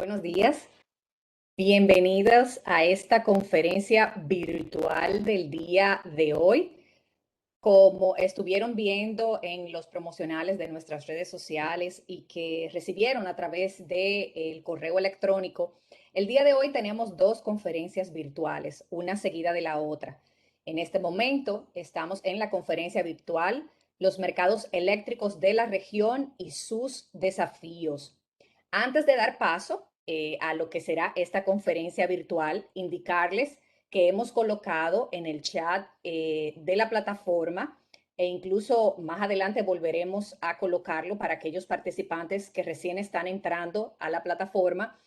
Buenos días, bienvenidos a esta conferencia virtual del día de hoy. Como estuvieron viendo en los promocionales de nuestras redes sociales y que recibieron a través del correo electrónico, el día de hoy tenemos dos conferencias virtuales, una seguida de la otra. En este momento estamos en la conferencia virtual Los mercados eléctricos de la región y sus desafíos. Antes de dar paso a lo que será esta conferencia virtual, indicarles que hemos colocado en el chat de la plataforma e incluso más adelante volveremos a colocarlo para aquellos participantes que recién están entrando a la plataforma.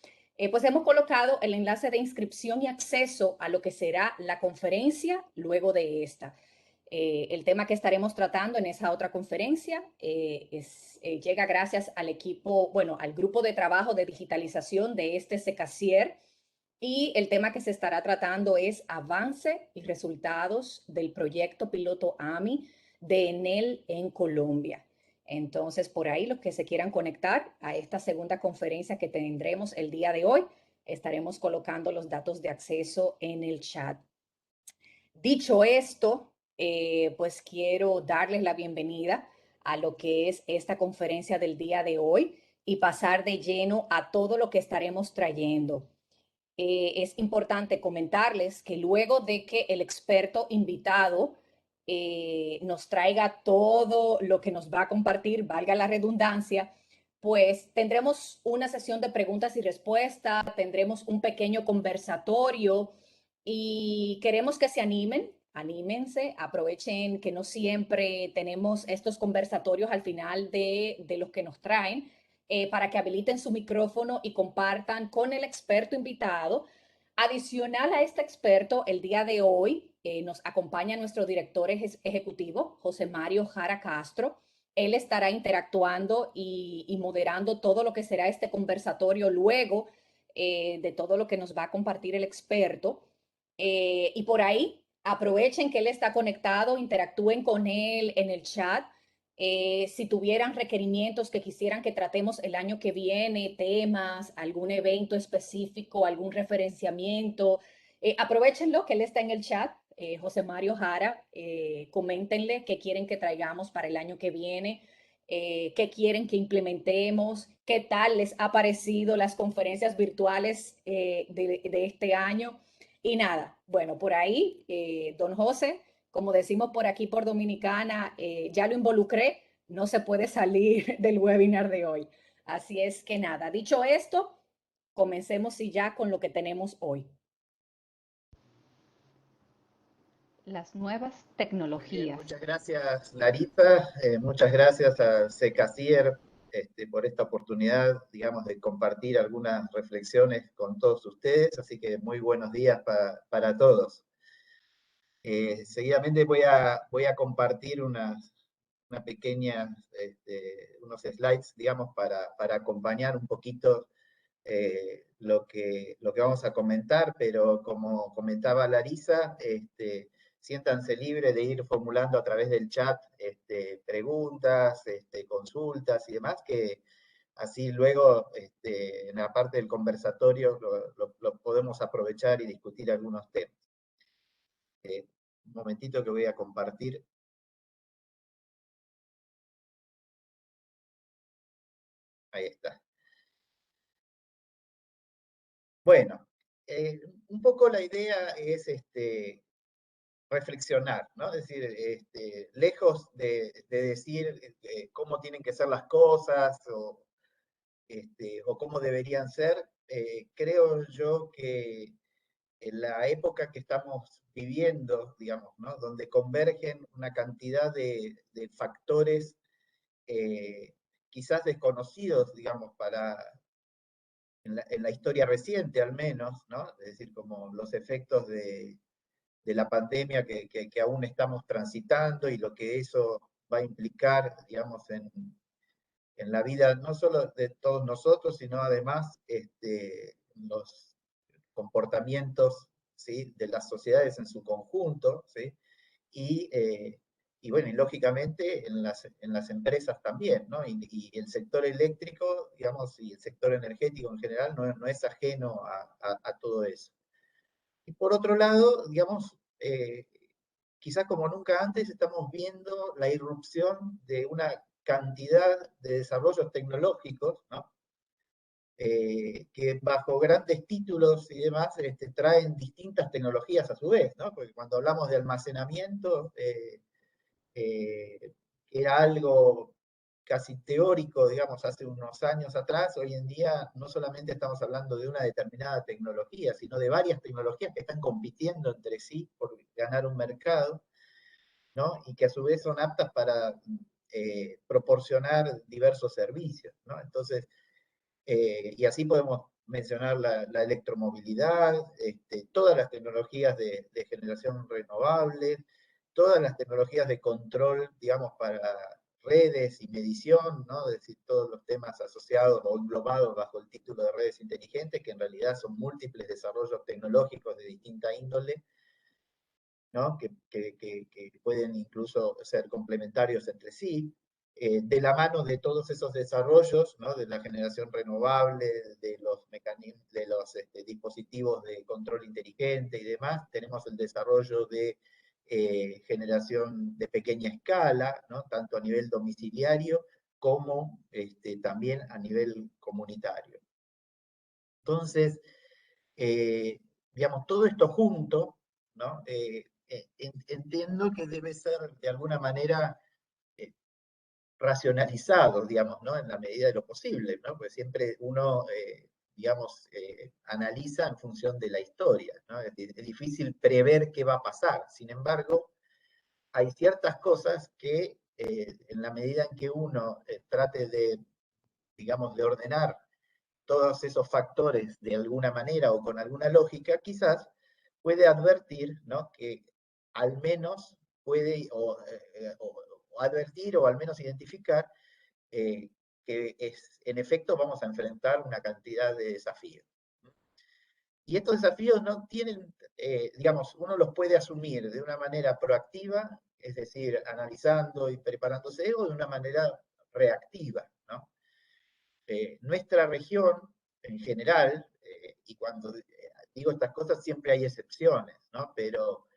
Pues hemos colocado el enlace de inscripción y acceso a lo que será la conferencia luego de esta. El tema que estaremos tratando en esa otra conferencia llega gracias al equipo, bueno, al grupo de trabajo de digitalización de este SECACIER, y el tema que se estará tratando es avance y resultados del proyecto piloto AMI de Enel en Colombia. Entonces, por ahí los que se quieran conectar a esta segunda conferencia que tendremos el día de hoy, estaremos colocando los datos de acceso en el chat. Dicho esto, pues quiero darles la bienvenida a lo que es esta conferencia del día de hoy y pasar de lleno a todo lo que estaremos trayendo. Es importante comentarles que luego de que el experto invitado nos traiga todo lo que nos va a compartir, valga la redundancia, pues tendremos una sesión de preguntas y respuestas, tendremos un pequeño conversatorio y queremos que se animen, anímense, aprovechen que no siempre tenemos estos conversatorios al final de los que nos traen, para que habiliten su micrófono y compartan con el experto invitado. Adicional a este experto, el día de hoy nos acompaña nuestro director ejecutivo, José Mario Jara Castro. Él estará interactuando y moderando todo lo que será este conversatorio luego de todo lo que nos va a compartir el experto. Y por ahí, aprovechen que él está conectado, interactúen con él en el chat. Si tuvieran requerimientos que quisieran que tratemos el año que viene, temas, algún evento específico, algún referenciamiento, aprovechenlo que él está en el chat. José Mario Jara, coméntenle qué quieren que traigamos para el año que viene, qué quieren que implementemos, qué tal les ha parecido las conferencias virtuales de este año. Y nada, bueno, por ahí, don José, como decimos por aquí por Dominicana, ya lo involucré, no se puede salir del webinar de hoy. Así es que nada, dicho esto, comencemos y ya con lo que tenemos hoy. Las nuevas Muy bien, tecnologías. muchas gracias Larisa, muchas gracias a SECACIER por esta oportunidad, digamos, de compartir algunas reflexiones con todos ustedes, así que muy buenos días para todos. Seguidamente voy a compartir una pequeña, unos slides, digamos, para acompañar un poquito lo que vamos a comentar, pero como comentaba Larisa, siéntanse libres de ir formulando a través del chat preguntas, consultas y demás, que así luego en la parte del conversatorio lo podemos aprovechar y discutir algunos temas. Un momentito que voy a compartir. Ahí está. Bueno, un poco la idea es reflexionar, ¿no? Es decir, lejos de decir cómo tienen que ser las cosas o cómo deberían ser, creo yo que en la época que estamos viviendo, digamos, ¿no? Donde convergen una cantidad de factores quizás desconocidos, digamos, en la historia reciente al menos, ¿no? Es decir, como los efectos de la pandemia que aún estamos transitando y lo que eso va a implicar, digamos, en la vida no solo de todos nosotros, sino además los comportamientos, ¿sí?, de las sociedades en su conjunto, ¿sí? Y y bueno, y lógicamente en las empresas también, ¿no? Y el sector eléctrico, digamos, y el sector energético en general no es ajeno a todo eso. Y por otro lado, digamos, quizás como nunca antes estamos viendo la irrupción de una cantidad de desarrollos tecnológicos, ¿no? Que bajo grandes títulos y demás traen distintas tecnologías a su vez, ¿no? Porque cuando hablamos de almacenamiento, que era algo casi teórico, digamos, hace unos años atrás, hoy en día no solamente estamos hablando de una determinada tecnología, sino de varias tecnologías que están compitiendo entre sí por ganar un mercado, ¿no? Y que a su vez son aptas para proporcionar diversos servicios, ¿no? Entonces, y así podemos mencionar la electromovilidad, todas las tecnologías de generación renovable, todas las tecnologías de control, digamos, para redes y medición, ¿no? Es decir, todos los temas asociados o englobados bajo el título de redes inteligentes, que en realidad son múltiples desarrollos tecnológicos de distinta índole, ¿no? Que pueden incluso ser complementarios entre sí, de la mano de todos esos desarrollos, ¿no? De la generación renovable, de los mecanismos, de los dispositivos de control inteligente y demás, tenemos el desarrollo de generación de pequeña escala, ¿no? Tanto a nivel domiciliario como también a nivel comunitario. Entonces, digamos, todo esto junto, ¿no? Entiendo que debe ser de alguna manera eh, racionalizado, digamos, ¿no? En la medida de lo posible, ¿no? Porque siempre uno, digamos, analiza en función de la historia, ¿no? Es difícil prever qué va a pasar. Sin embargo, hay ciertas cosas que en la medida en que uno trate de, digamos, de ordenar todos esos factores de alguna manera o con alguna lógica, quizás puede advertir, ¿no? Que al menos puede o advertir o al menos identificar que en efecto vamos a enfrentar una cantidad de desafíos. Y estos desafíos no tienen, digamos, uno los puede asumir de una manera proactiva, es decir, analizando y preparándose, o de una manera reactiva, ¿no? Nuestra región en general, y cuando digo estas cosas siempre hay excepciones, ¿no? Pero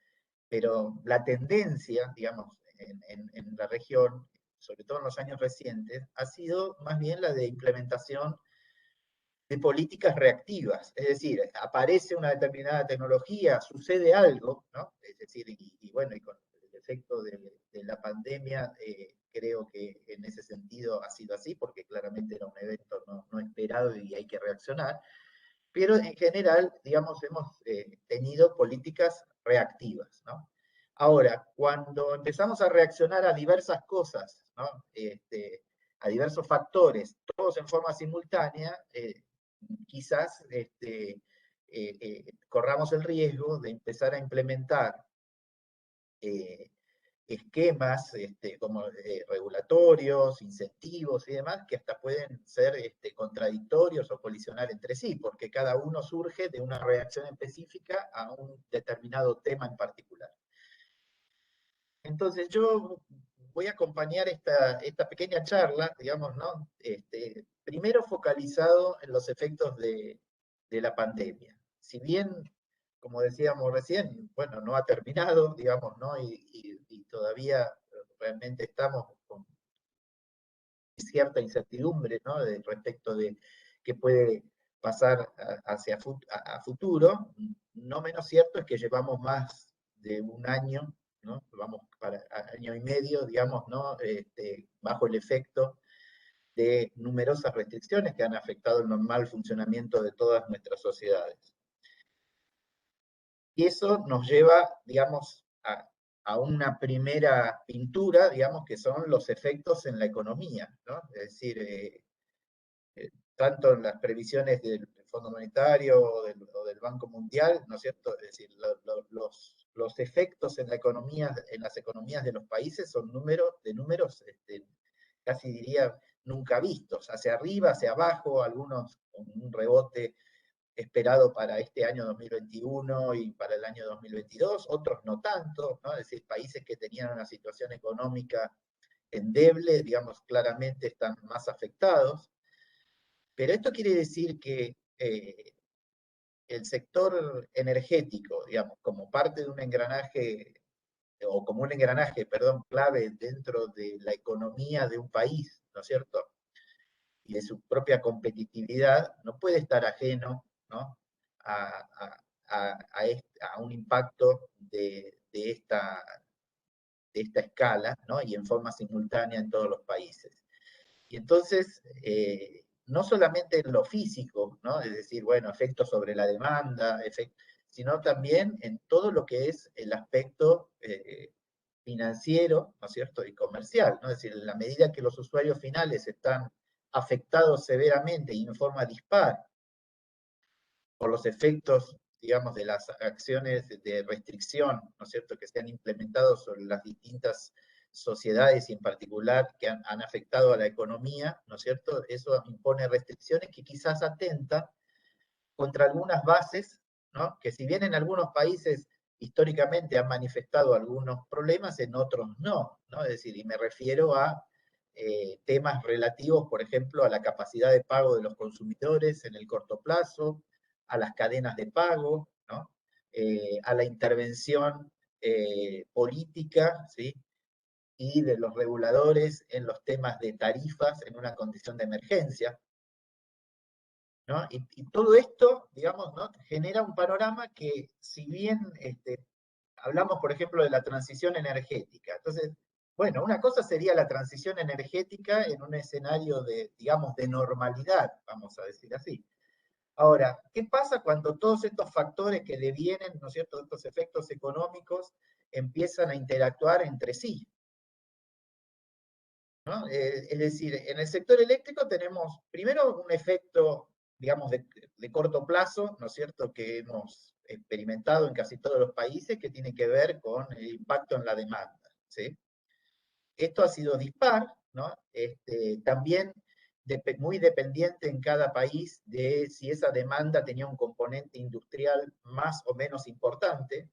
la tendencia, digamos, en la región, sobre todo en los años recientes, ha sido más bien la de implementación de políticas reactivas. Es decir, aparece una determinada tecnología, sucede algo, ¿no? Es decir, y bueno, y con el efecto de la pandemia, creo que en ese sentido ha sido así, porque claramente era un evento no esperado y hay que reaccionar, pero en general, digamos, hemos tenido políticas reactivas, ¿no? Ahora, cuando empezamos a reaccionar a diversas cosas, ¿no? A diversos factores, todos en forma simultánea, quizás corramos el riesgo de empezar a implementar eh, esquemas como regulatorios, incentivos y demás, que hasta pueden ser contradictorios o colisionar entre sí, porque cada uno surge de una reacción específica a un determinado tema en particular. Entonces yo voy a acompañar esta pequeña charla, digamos, ¿no? Primero focalizado en los efectos de la pandemia. Si bien, como decíamos recién, bueno, no ha terminado, digamos, ¿no? Y todavía realmente estamos con cierta incertidumbre, ¿no? Respecto de qué puede pasar hacia a futuro. No menos cierto es que llevamos más de un año, ¿no? Vamos para año y medio, digamos, ¿no? Bajo el efecto de numerosas restricciones que han afectado el normal funcionamiento de todas nuestras sociedades. Y eso nos lleva, digamos, a una primera pintura, digamos, que son los efectos en la economía, ¿no? Es decir, tanto en las previsiones del Fondo Monetario o del Banco Mundial, ¿no es cierto? Es decir, los efectos en la economía, en las economías de los países son números casi diría nunca vistos, hacia arriba, hacia abajo, algunos con un rebote esperado para este año 2021 y para el año 2022, otros no tanto, ¿no? Es decir, países que tenían una situación económica endeble, digamos, claramente están más afectados. Pero esto quiere decir que el sector energético, digamos, como parte de un engranaje, o como un engranaje, perdón, clave dentro de la economía de un país, ¿no es cierto? Y de su propia competitividad, no puede estar ajeno, ¿no? A un impacto de esta escala, ¿no? Y en forma simultánea en todos los países. Y entonces, no solamente en lo físico, ¿no? Es decir, bueno, efectos sobre la demanda, sino también en todo lo que es el aspecto financiero, ¿no es cierto?, y comercial, ¿no? Es decir, en la medida que los usuarios finales están afectados severamente y en forma dispar por los efectos, digamos, de las acciones de restricción, ¿no es cierto?, que se han implementado sobre las distintas sociedades y en particular que han afectado a la economía, ¿no es cierto? Eso impone restricciones que quizás atentan contra algunas bases, ¿no? Que si bien en algunos países históricamente han manifestado algunos problemas, en otros no, ¿no? Es decir, y me refiero a temas relativos, por ejemplo, a la capacidad de pago de los consumidores en el corto plazo, a las cadenas de pago, ¿no? A la intervención política, ¿sí? Y de los reguladores en los temas de tarifas en una condición de emergencia, ¿no? Y todo esto, digamos, ¿no? Genera un panorama que, si bien hablamos, por ejemplo, de la transición energética, entonces, bueno, una cosa sería la transición energética en un escenario de, digamos, de normalidad, vamos a decir así. Ahora, ¿qué pasa cuando todos estos factores que devienen, ¿no es cierto?, estos efectos económicos empiezan a interactuar entre sí? ¿No? Es decir, en el sector eléctrico tenemos primero un efecto, digamos, de corto plazo, ¿no es cierto?, que hemos experimentado en casi todos los países, que tiene que ver con el impacto en la demanda, ¿sí? Esto ha sido dispar, ¿no? También muy dependiente en cada país de si esa demanda tenía un componente industrial más o menos importante,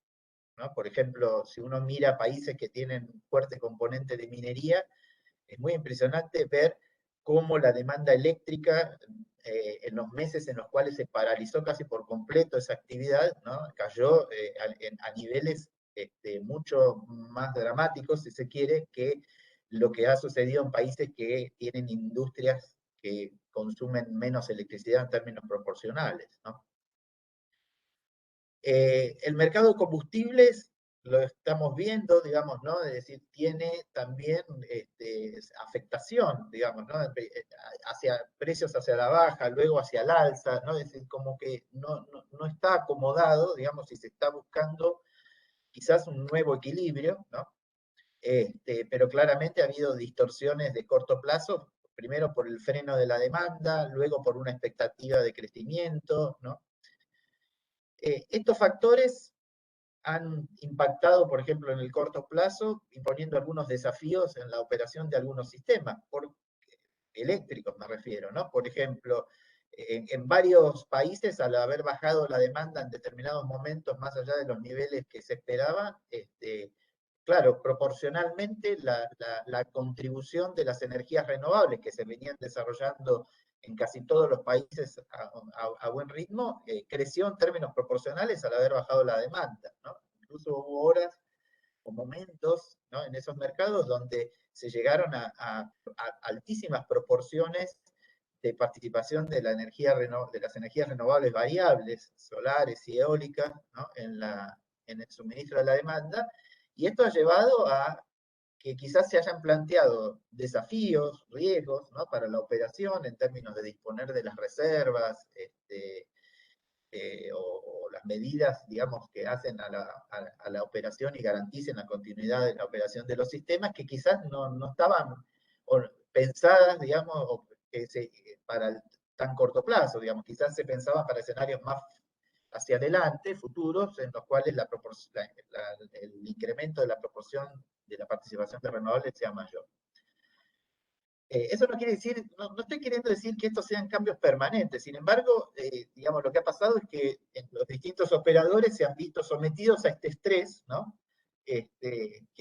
¿no? Por ejemplo, si uno mira países que tienen fuerte componente de minería, es muy impresionante ver cómo la demanda eléctrica, en los meses en los cuales se paralizó casi por completo esa actividad, ¿no? Cayó a niveles mucho más dramáticos, si se quiere, que lo que ha sucedido en países que tienen industrias que consumen menos electricidad en términos proporcionales, ¿no? El mercado de combustibles lo estamos viendo, digamos, ¿no? Es decir, tiene también afectación, digamos, ¿no? Hacia precios hacia la baja, luego hacia el alza, ¿no? Es decir, como que no está acomodado, digamos, y se está buscando quizás un nuevo equilibrio, ¿no? Pero claramente ha habido distorsiones de corto plazo, primero por el freno de la demanda, luego por una expectativa de crecimiento, ¿no? Estos factores han impactado, por ejemplo, en el corto plazo, imponiendo algunos desafíos en la operación de algunos sistemas, eléctricos me refiero, ¿no? Por ejemplo, en varios países, al haber bajado la demanda en determinados momentos más allá de los niveles que se esperaban, claro, proporcionalmente la contribución de las energías renovables que se venían desarrollando en casi todos los países a buen ritmo, creció en términos proporcionales al haber bajado la demanda, ¿no? Incluso hubo horas o momentos, ¿no?, en esos mercados donde se llegaron a altísimas proporciones de participación de, de las energías renovables variables, solares y eólicas, ¿no?, en el suministro de la demanda, y esto ha llevado a que quizás se hayan planteado desafíos, riesgos, ¿no?, para la operación en términos de disponer de las reservas, o las medidas, digamos, que hacen a la operación y garanticen la continuidad de la operación de los sistemas, que quizás no estaban pensadas, digamos, para el tan corto plazo, digamos, quizás se pensaban para escenarios más hacia adelante, futuros, en los cuales el incremento de la proporción de la participación de renovables sea mayor. Eso no quiere decir, no estoy queriendo decir que estos sean cambios permanentes. Sin embargo, digamos, lo que ha pasado es que los distintos operadores se han visto sometidos a este estrés, ¿no? Que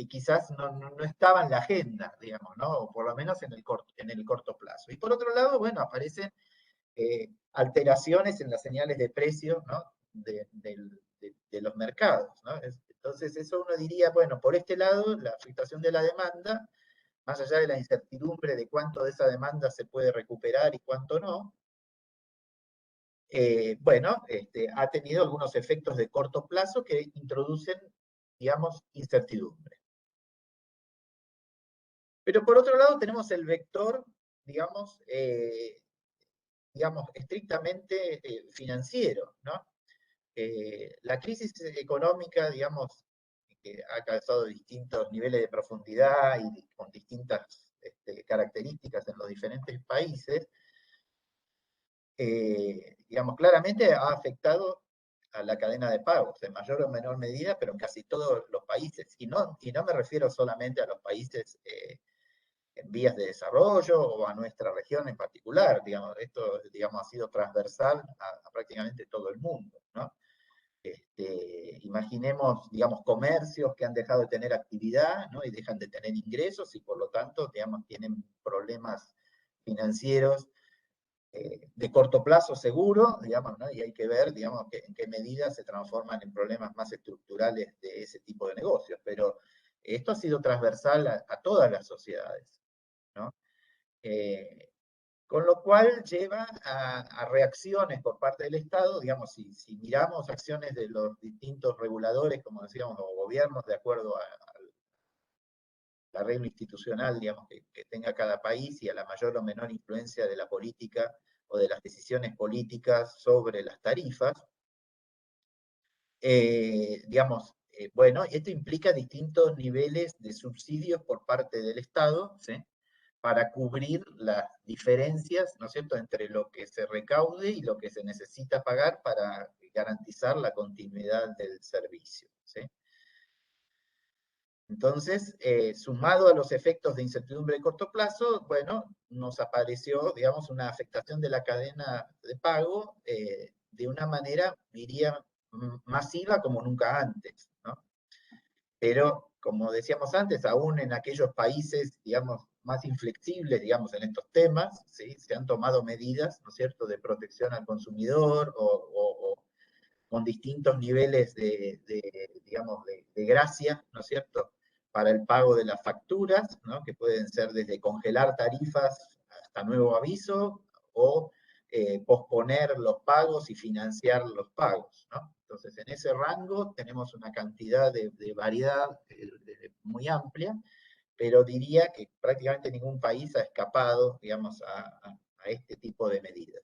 quizás no estaba en la agenda, digamos, ¿no? O por lo menos en el corto plazo. Y por otro lado, bueno, aparecen alteraciones en las señales de precio, ¿no? de los mercados, ¿no? Entonces, eso uno diría, bueno, por este lado, la afectación de la demanda, más allá de la incertidumbre de cuánto de esa demanda se puede recuperar y cuánto no, bueno, ha tenido algunos efectos de corto plazo que introducen, digamos, incertidumbre. Pero por otro lado tenemos el vector, digamos, estrictamente financiero, ¿no? La crisis económica, digamos, que ha alcanzado distintos niveles de profundidad y con distintas características en los diferentes países, digamos, claramente ha afectado a la cadena de pagos, en mayor o menor medida, pero en casi todos los países. Y no me refiero solamente a los países en vías de desarrollo o a nuestra región en particular, digamos, esto, digamos, ha sido transversal a prácticamente todo el mundo, ¿no? Imaginemos, digamos, comercios que han dejado de tener actividad, ¿no? Y dejan de tener ingresos y por lo tanto, digamos, tienen problemas financieros de corto plazo seguro, digamos, ¿no? Y hay que ver, digamos, en qué medida se transforman en problemas más estructurales de ese tipo de negocios. Pero esto ha sido transversal a todas las sociedades, ¿no? Con lo cual lleva a reacciones por parte del Estado, digamos, si miramos acciones de los distintos reguladores, como decíamos, o gobiernos, de acuerdo al arreglo institucional, digamos, que tenga cada país y a la mayor o menor influencia de la política o de las decisiones políticas sobre las tarifas, digamos, bueno, esto implica distintos niveles de subsidios por parte del Estado, ¿sí? Para cubrir las diferencias, ¿no es cierto?, entre lo que se recaude y lo que se necesita pagar para garantizar la continuidad del servicio, ¿sí? Entonces, sumado a los efectos de incertidumbre de corto plazo, bueno, nos apareció, digamos, una afectación de la cadena de pago de una manera, diría, masiva como nunca antes, ¿no? Pero, como decíamos antes, aún en aquellos países, digamos, más inflexibles, digamos, en estos temas, ¿sí? Se han tomado medidas, ¿no es cierto?, de protección al consumidor o con distintos niveles digamos, de gracia, ¿no es cierto?, para el pago de las facturas, ¿no?, que pueden ser desde congelar tarifas hasta nuevo aviso o posponer los pagos y financiar los pagos, ¿no? Entonces, en ese rango tenemos una cantidad de variedad muy amplia, pero diría que prácticamente ningún país ha escapado, digamos, a este tipo de medidas.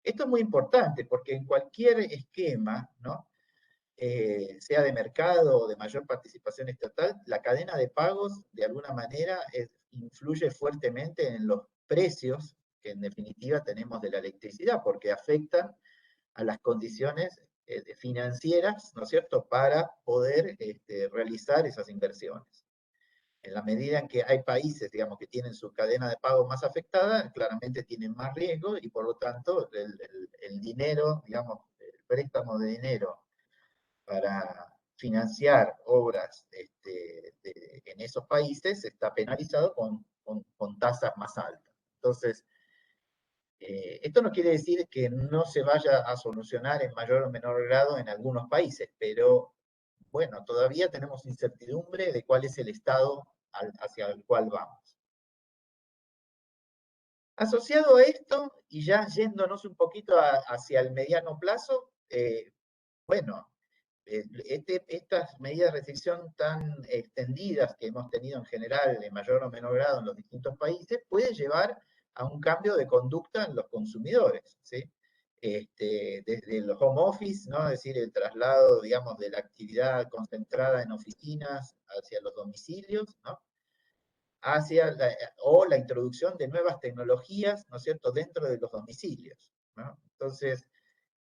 Esto es muy importante porque en cualquier esquema, ¿no? Sea de mercado o de mayor participación estatal, la cadena de pagos de alguna manera influye fuertemente en los precios que en definitiva tenemos de la electricidad, porque afectan a las condiciones financieras, ¿no es cierto?, para poder realizar esas inversiones. En la medida en que hay países, digamos, que tienen su cadena de pago más afectada, claramente tienen más riesgo y por lo tanto el dinero, digamos, el préstamo de dinero para financiar obras en esos países está penalizado con tasas más altas. Entonces, esto no quiere decir que no se vaya a solucionar en mayor o menor grado en algunos países, pero bueno, todavía tenemos incertidumbre de cuál es el estado hacia el cual vamos. Asociado a esto, y ya yéndonos un poquito hacia el mediano plazo, bueno, estas medidas de restricción tan extendidas que hemos tenido en general, de mayor o menor grado en los distintos países, puede llevar a un cambio de conducta en los consumidores, ¿sí? Desde el home office, ¿no? Es decir, el traslado, digamos, de la actividad concentrada en oficinas hacia los domicilios, ¿no? O la introducción de nuevas tecnologías, ¿no es cierto?, dentro de los domicilios, ¿no? Entonces,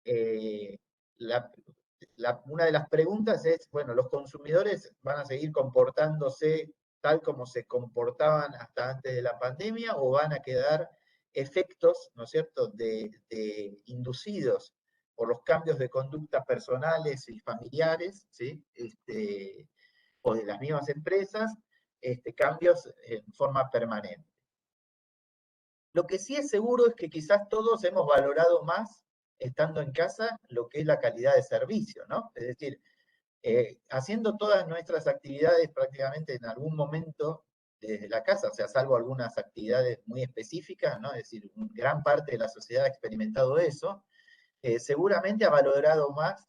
eh, la, una de las preguntas es, bueno, ¿los consumidores van a seguir comportándose tal como se comportaban hasta antes de la pandemia, o van a quedar efectos, ¿no es cierto?, inducidos por los cambios de conducta personales y familiares, ¿sí? O de las mismas empresas, cambios en forma permanente. Lo que sí es seguro es que quizás todos hemos valorado más, estando en casa, lo que es la calidad de servicio, ¿no? Es decir, haciendo todas nuestras actividades prácticamente en algún momento desde la casa, o sea, salvo algunas actividades muy específicas, ¿no? Es decir, gran parte de la sociedad ha experimentado eso, seguramente ha valorado más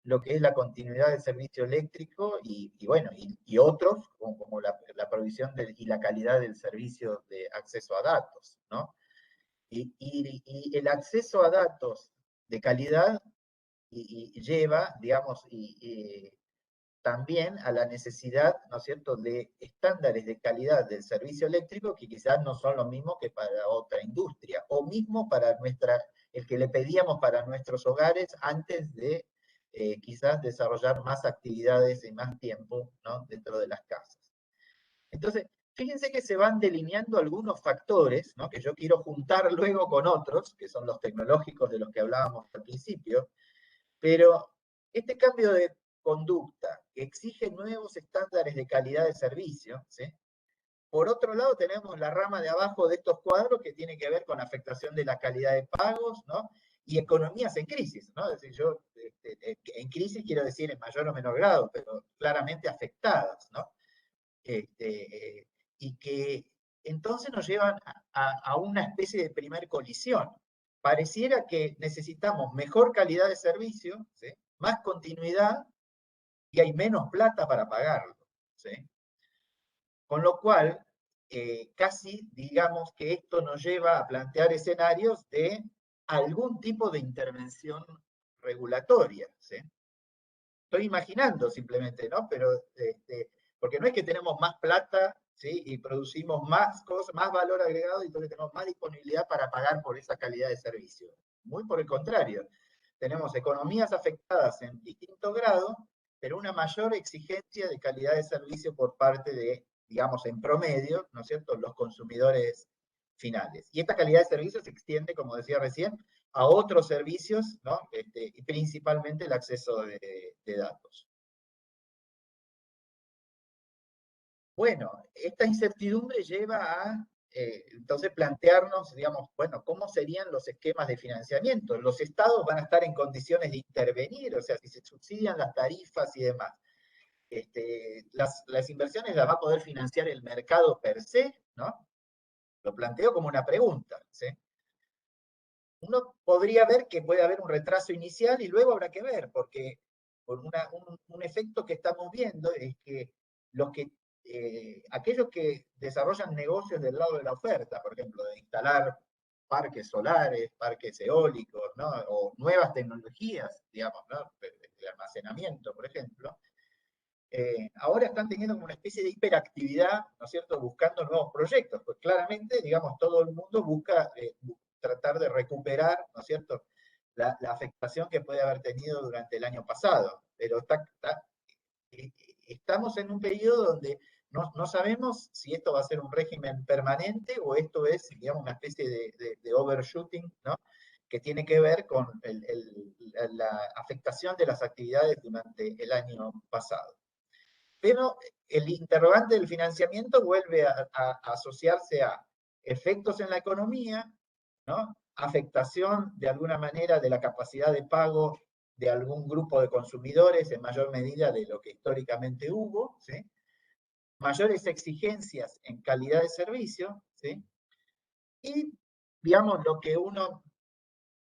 lo que es la continuidad del servicio eléctrico bueno, y otros, como la provisión y la calidad del servicio de acceso a datos, ¿no? Y el acceso a datos de calidad lleva, digamos, también a la necesidad, ¿no es cierto?, de estándares de calidad del servicio eléctrico que quizás no son los mismos que para otra industria, o mismo para el que le pedíamos para nuestros hogares antes de quizás desarrollar más actividades y más tiempo, ¿no?, dentro de las casas. Entonces, fíjense que se van delineando algunos factores, ¿no?, que yo quiero juntar luego con otros, que son los tecnológicos de los que hablábamos al principio, pero este cambio de conducta que exige nuevos estándares de calidad de servicio, ¿sí? Por otro lado, tenemos la rama de abajo de estos cuadros que tiene que ver con afectación de la calidad de pagos, ¿no? Y economías en crisis, ¿no? Es decir, en crisis quiero decir en mayor o menor grado, pero claramente afectadas, ¿no? Y que entonces nos llevan a una especie de primer colisión. Pareciera que necesitamos mejor calidad de servicio, ¿sí?, más continuidad, y hay menos plata para pagarlo, ¿sí? Con lo cual, casi digamos que esto nos lleva a plantear escenarios de algún tipo de intervención regulatoria, ¿sí? Estoy imaginando simplemente, ¿no? Pero, porque no es que tenemos más plata, ¿sí?, y producimos más cosas, más valor agregado, y entonces tenemos más disponibilidad para pagar por esa calidad de servicio. Muy por el contrario, tenemos economías afectadas en distinto grado, pero una mayor exigencia de calidad de servicio por parte de, digamos, en promedio, ¿no es cierto?, los consumidores finales. Y esta calidad de servicio se extiende, como decía recién, a otros servicios, ¿no?, y principalmente el acceso de datos. Bueno, esta incertidumbre lleva a entonces plantearnos, digamos, bueno, ¿cómo serían los esquemas de financiamiento? Los estados van a estar en condiciones de intervenir, o sea, si se subsidian las tarifas y demás. Las inversiones las va a poder financiar el mercado per se, ¿no? Lo planteo como una pregunta, ¿sí? Uno podría ver que puede haber un retraso inicial y luego habrá que ver, porque por un efecto que estamos viendo es que aquellos que desarrollan negocios del lado de la oferta, por ejemplo, de instalar parques solares, parques eólicos, ¿no?, o nuevas tecnologías, digamos, ¿no?, de almacenamiento, por ejemplo, ahora están teniendo como una especie de hiperactividad, ¿no es cierto?, buscando nuevos proyectos, pues claramente, digamos, todo el mundo busca tratar de recuperar, ¿no es cierto?, la afectación que puede haber tenido durante el año pasado, pero estamos en un periodo donde no sabemos si esto va a ser un régimen permanente o esto es, digamos, una especie de overshooting, ¿no?, que tiene que ver con la afectación de las actividades durante el año pasado. Pero el interrogante del financiamiento vuelve a asociarse a efectos en la economía, ¿no?, afectación de alguna manera de la capacidad de pago de algún grupo de consumidores en mayor medida de lo que históricamente hubo, ¿sí?, mayores exigencias en calidad de servicio, ¿sí?, y, digamos, lo que uno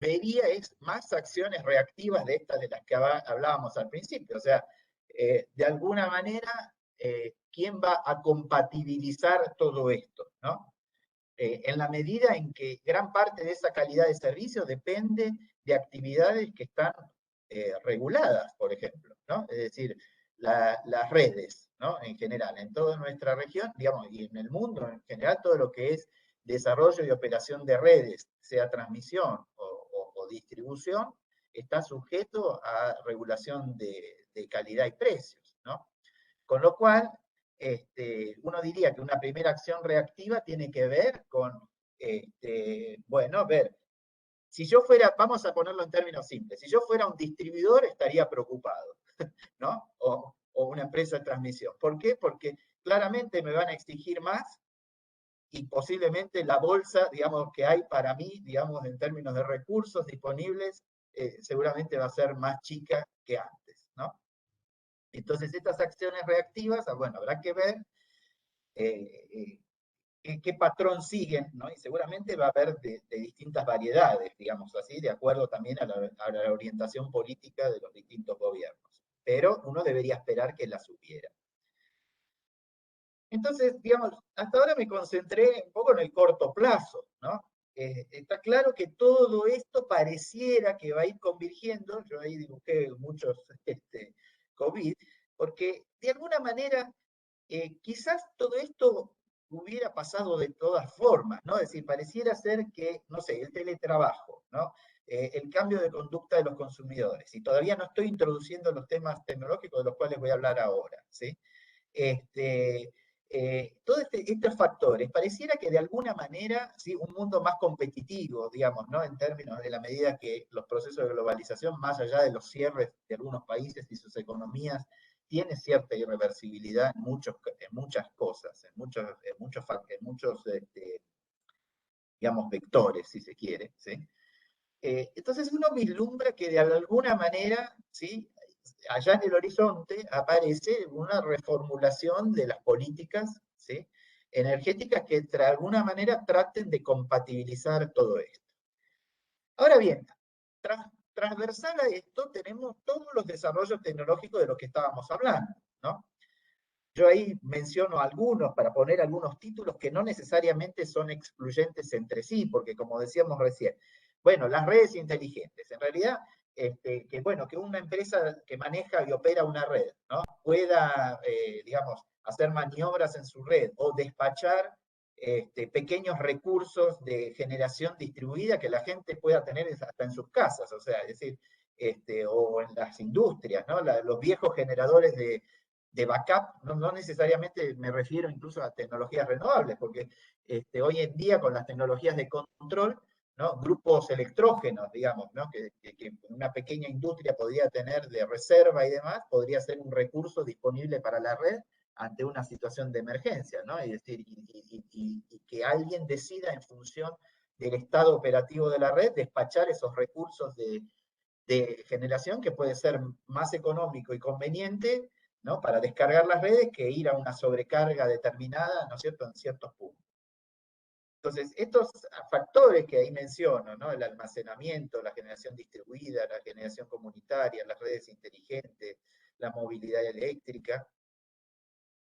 vería es más acciones reactivas de estas de las que hablábamos al principio. O sea, de alguna manera, ¿quién va a compatibilizar todo esto, ¿no? En la medida en que gran parte de esa calidad de servicio depende de actividades que están reguladas, por ejemplo, ¿no? Es decir, las redes, ¿no?, en general, en toda nuestra región, digamos, y en el mundo en general, todo lo que es desarrollo y operación de redes, sea transmisión o distribución, está sujeto a regulación de calidad y precios, ¿no? Con lo cual, uno diría que una primera acción reactiva tiene que ver con, bueno, ver, si yo fuera, vamos a ponerlo en términos simples, si yo fuera un distribuidor estaría preocupado, ¿no? O una empresa de transmisión. ¿Por qué? Porque claramente me van a exigir más y posiblemente la bolsa, digamos, que hay para mí, digamos, en términos de recursos disponibles, seguramente va a ser más chica que antes, ¿no? Entonces, estas acciones reactivas, bueno, habrá que ver qué patrón siguen, ¿no? Y seguramente va a haber de distintas variedades, digamos así, de acuerdo también a la orientación política de los distintos gobiernos. Pero uno debería esperar que las hubiera. Entonces, digamos, hasta ahora me concentré un poco en el corto plazo, ¿no? Está claro que todo esto pareciera que va a ir convergiendo, yo ahí dibujé muchos COVID, porque de alguna manera quizás todo esto hubiera pasado de todas formas, ¿no? Es decir, pareciera ser que, no sé, el teletrabajo, ¿no? El cambio de conducta de los consumidores, y todavía no estoy introduciendo los temas tecnológicos de los cuales voy a hablar ahora, ¿sí? Todos estos factores, pareciera que de alguna manera, ¿sí? Un mundo más competitivo, digamos, ¿no? En términos de la medida que los procesos de globalización, más allá de los cierres de algunos países y sus economías, tiene cierta irreversibilidad en muchas cosas, en muchos digamos, vectores, si se quiere, ¿sí? Entonces uno vislumbra que de alguna manera, ¿sí? Allá en el horizonte aparece una reformulación de las políticas, ¿sí? Energéticas que de alguna manera traten de compatibilizar todo esto. Ahora bien, transversal a esto tenemos todos los desarrollos tecnológicos de los que estábamos hablando, ¿no? Yo ahí menciono algunos para poner algunos títulos que no necesariamente son excluyentes entre sí, porque como decíamos recién, bueno, las redes inteligentes, en realidad, bueno, que una empresa que maneja y opera una red, ¿no? Pueda, digamos, hacer maniobras en su red o despachar pequeños recursos de generación distribuida que la gente pueda tener hasta en sus casas, o sea, es decir, o en las industrias, ¿no? Los viejos generadores de backup, no necesariamente me refiero incluso a tecnologías renovables, porque hoy en día con las tecnologías de control, ¿no? Grupos electrógenos, digamos, ¿no? que una pequeña industria podría tener de reserva y demás, podría ser un recurso disponible para la red ante una situación de emergencia, ¿no? Es decir, y que alguien decida en función del estado operativo de la red despachar esos recursos de generación que puede ser más económico y conveniente, ¿no? Para descargar las redes que ir a una sobrecarga determinada, ¿no es cierto?, en ciertos puntos. Entonces, estos factores que ahí menciono, ¿no? El almacenamiento, la generación distribuida, la generación comunitaria, las redes inteligentes, la movilidad eléctrica,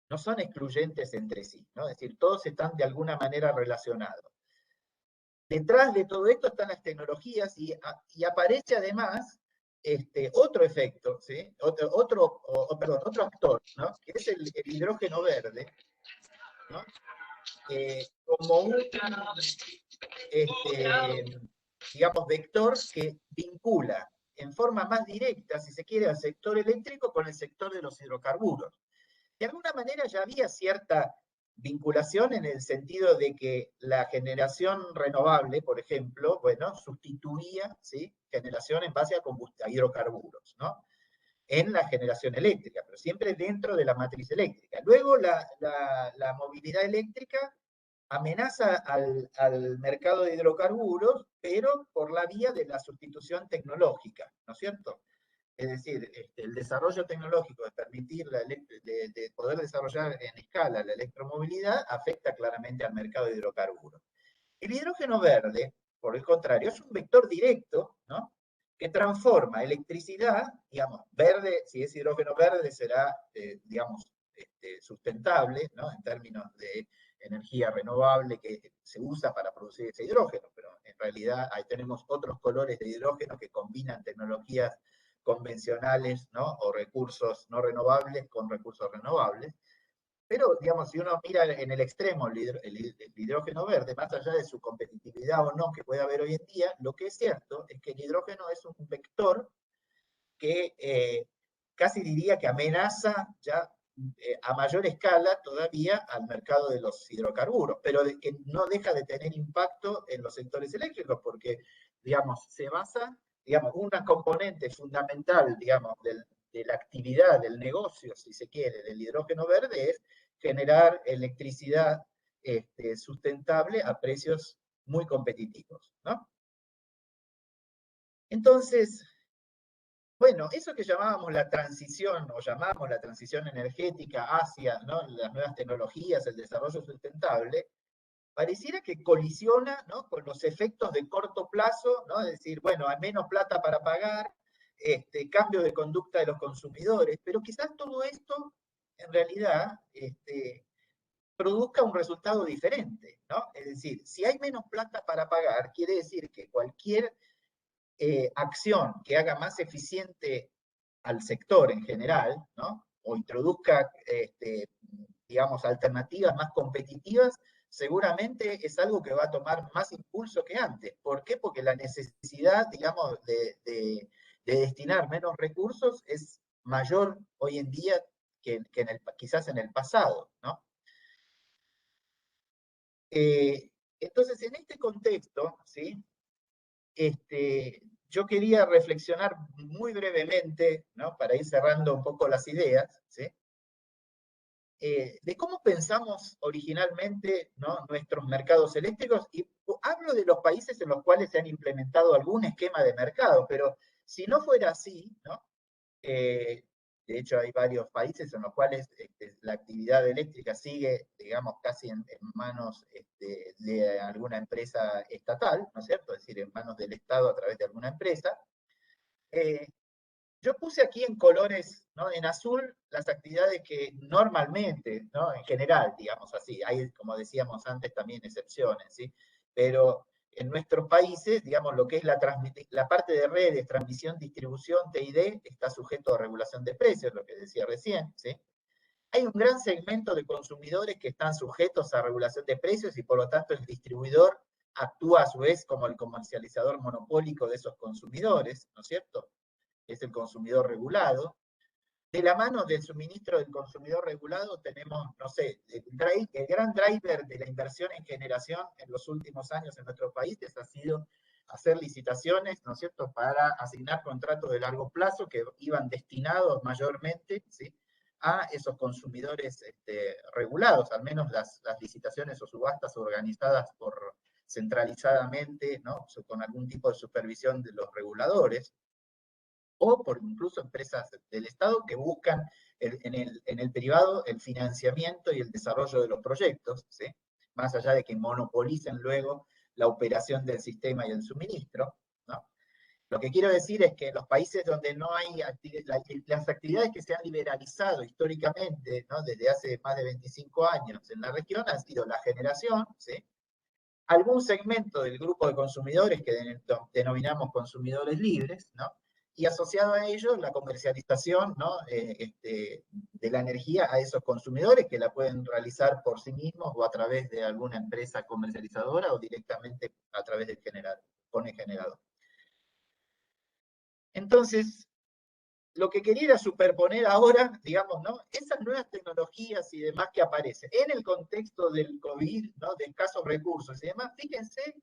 no son excluyentes entre sí, ¿no? Es decir, todos están de alguna manera relacionados. Detrás de todo esto están las tecnologías y aparece además otro efecto, ¿sí? Otro actor, ¿no? Que es el hidrógeno verde, ¿no? Como un, digamos, vector que vincula en forma más directa, si se quiere, al sector eléctrico con el sector de los hidrocarburos. De alguna manera ya había cierta vinculación en el sentido de que la generación renovable, por ejemplo, bueno, sustituía, ¿sí? Generación en base a hidrocarburos, ¿no? En la generación eléctrica, pero siempre dentro de la matriz eléctrica. Luego la movilidad eléctrica amenaza al mercado de hidrocarburos, pero por la vía de la sustitución tecnológica, ¿no es cierto? Es decir, el desarrollo tecnológico de permitir de poder desarrollar en escala la electromovilidad afecta claramente al mercado de hidrocarburos. El hidrógeno verde, por el contrario, es un vector directo, ¿no? Que transforma electricidad, digamos, verde, si es hidrógeno verde será, digamos, sustentable, ¿no? En términos de energía renovable que se usa para producir ese hidrógeno, pero en realidad ahí tenemos otros colores de hidrógeno que combinan tecnologías convencionales, ¿no? O recursos no renovables con recursos renovables. Pero, digamos, si uno mira en el extremo el hidrógeno verde, más allá de su competitividad o no que puede haber hoy en día, lo que es cierto es que el hidrógeno es un vector que casi diría que amenaza ya a mayor escala todavía al mercado de los hidrocarburos, pero que no deja de tener impacto en los sectores eléctricos, porque, digamos, se basa, digamos, una componente fundamental, digamos, de la actividad, del negocio, si se quiere, del hidrógeno verde, es generar electricidad sustentable a precios muy competitivos, ¿no? Entonces, bueno, eso que llamábamos la transición, o llamamos la transición energética hacia, ¿no?, las nuevas tecnologías, el desarrollo sustentable, pareciera que colisiona, ¿no?, con los efectos de corto plazo, ¿no? Es decir, bueno, hay menos plata para pagar, cambio de conducta de los consumidores, pero quizás todo esto, en realidad, produzca un resultado diferente, ¿no? Es decir, si hay menos plata para pagar, quiere decir que cualquier acción que haga más eficiente al sector en general, ¿no?, o introduzca, digamos, alternativas más competitivas, seguramente es algo que va a tomar más impulso que antes. ¿Por qué? Porque la necesidad, digamos, de destinar menos recursos es mayor hoy en día que quizás en el pasado, ¿no? Entonces, en este contexto, ¿sí?, yo quería reflexionar muy brevemente, ¿no?, para ir cerrando un poco las ideas, ¿sí?, de cómo pensamos originalmente, ¿no?, nuestros mercados eléctricos, y hablo de los países en los cuales se han implementado algún esquema de mercado, pero si no fuera así, ¿no? De hecho, hay varios países en los cuales la actividad eléctrica sigue, digamos, casi en manos de alguna empresa estatal, ¿no es cierto? Es decir, en manos del Estado a través de alguna empresa. Eh, yo puse aquí en colores, ¿no?, en azul, las actividades que normalmente, ¿no?, en general, digamos así, hay, como decíamos antes, también excepciones, ¿sí? Pero en nuestros países, digamos, lo que es la parte de redes, transmisión, distribución, TID, está sujeto a regulación de precios, lo que decía recién, ¿sí? Hay un gran segmento de consumidores que están sujetos a regulación de precios y por lo tanto el distribuidor actúa a su vez como el comercializador monopólico de esos consumidores, ¿no es cierto? Es el consumidor regulado. De la mano del suministro del consumidor regulado tenemos, no sé, el gran driver de la inversión en generación en los últimos años en nuestros países ha sido hacer licitaciones, ¿no es cierto?, para asignar contratos de largo plazo que iban destinados mayormente, ¿sí?, a esos consumidores regulados, al menos las licitaciones o subastas organizadas centralizadamente, ¿no?, con algún tipo de supervisión de los reguladores, o por incluso empresas del Estado que buscan en el privado el financiamiento y el desarrollo de los proyectos, ¿sí?, más allá de que monopolicen luego la operación del sistema y el suministro, ¿no? Lo que quiero decir es que en los países donde no hay las actividades que se han liberalizado históricamente, ¿no?, desde hace más de 25 años en la región han sido la generación, ¿sí?, algún segmento del grupo de consumidores que denominamos consumidores libres, ¿no?, y asociado a ello la comercialización, ¿no?, de la energía a esos consumidores que la pueden realizar por sí mismos o a través de alguna empresa comercializadora o directamente a través del con el generador. Entonces, lo que quería era superponer ahora, digamos, ¿no?, esas nuevas tecnologías y demás que aparecen en el contexto del COVID, ¿no?, de escasos recursos y demás. Fíjense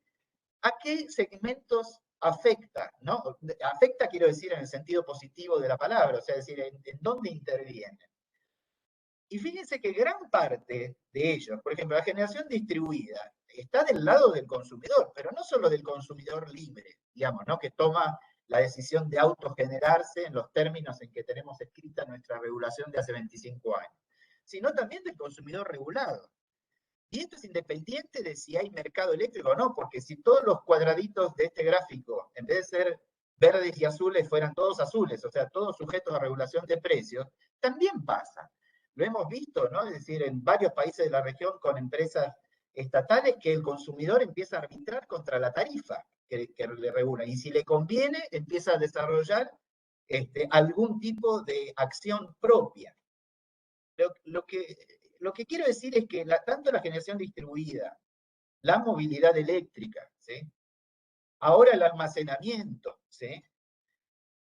a qué segmentos afecta, ¿no? Afecta, quiero decir, en el sentido positivo de la palabra, o sea, es decir, en dónde interviene. Y fíjense que gran parte de ellos, por ejemplo, la generación distribuida, está del lado del consumidor, pero no solo del consumidor libre, digamos, ¿no?, que toma la decisión de autogenerarse en los términos en que tenemos escrita nuestra regulación de hace 25 años, sino también del consumidor regulado. Y esto es independiente de si hay mercado eléctrico o no, porque si todos los cuadraditos de este gráfico, en vez de ser verdes y azules, fueran todos azules, o sea, todos sujetos a regulación de precios, también pasa. Lo hemos visto, ¿no? Es decir, en varios países de la región con empresas estatales que el consumidor empieza a arbitrar contra la tarifa que le regula. Y si le conviene, empieza a desarrollar algún tipo de acción propia. Lo que quiero decir es que tanto la generación distribuida, la movilidad eléctrica, ¿sí?, ahora el almacenamiento, ¿sí?,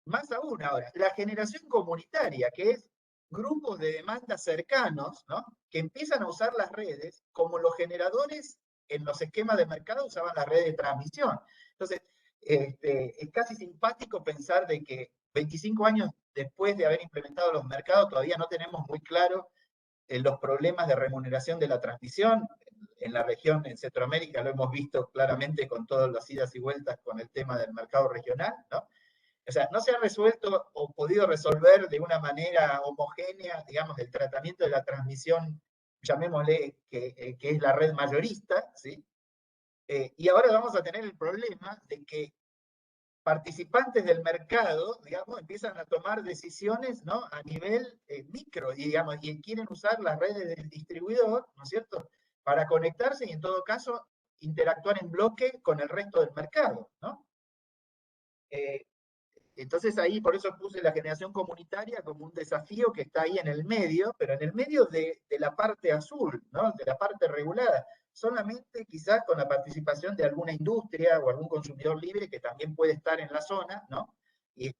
más aún ahora, la generación comunitaria, que es grupos de demanda cercanos, ¿no? Que empiezan a usar las redes como los generadores en los esquemas de mercado usaban las redes de transmisión. Entonces, es casi simpático pensar de que 25 años después de haber implementado los mercados todavía no tenemos muy claro los problemas de remuneración de la transmisión. En la región, en Centroamérica, lo hemos visto claramente con todas las idas y vueltas con el tema del mercado regional, ¿no? O sea, no se ha resuelto o podido resolver de una manera homogénea, digamos, el tratamiento de la transmisión, llamémosle, que es la red mayorista, ¿sí? Y ahora vamos a tener el problema de que participantes del mercado, digamos, empiezan a tomar decisiones, ¿no? A nivel micro, y, digamos, y quieren usar las redes del distribuidor, ¿no es cierto?, para conectarse y en todo caso interactuar en bloque con el resto del mercado, ¿no? Entonces ahí, por eso puse la generación comunitaria como un desafío que está ahí en el medio, pero en el medio de la parte azul, ¿no? De la parte regulada, solamente quizás con la participación de alguna industria o algún consumidor libre que también puede estar en la zona, ¿no? Y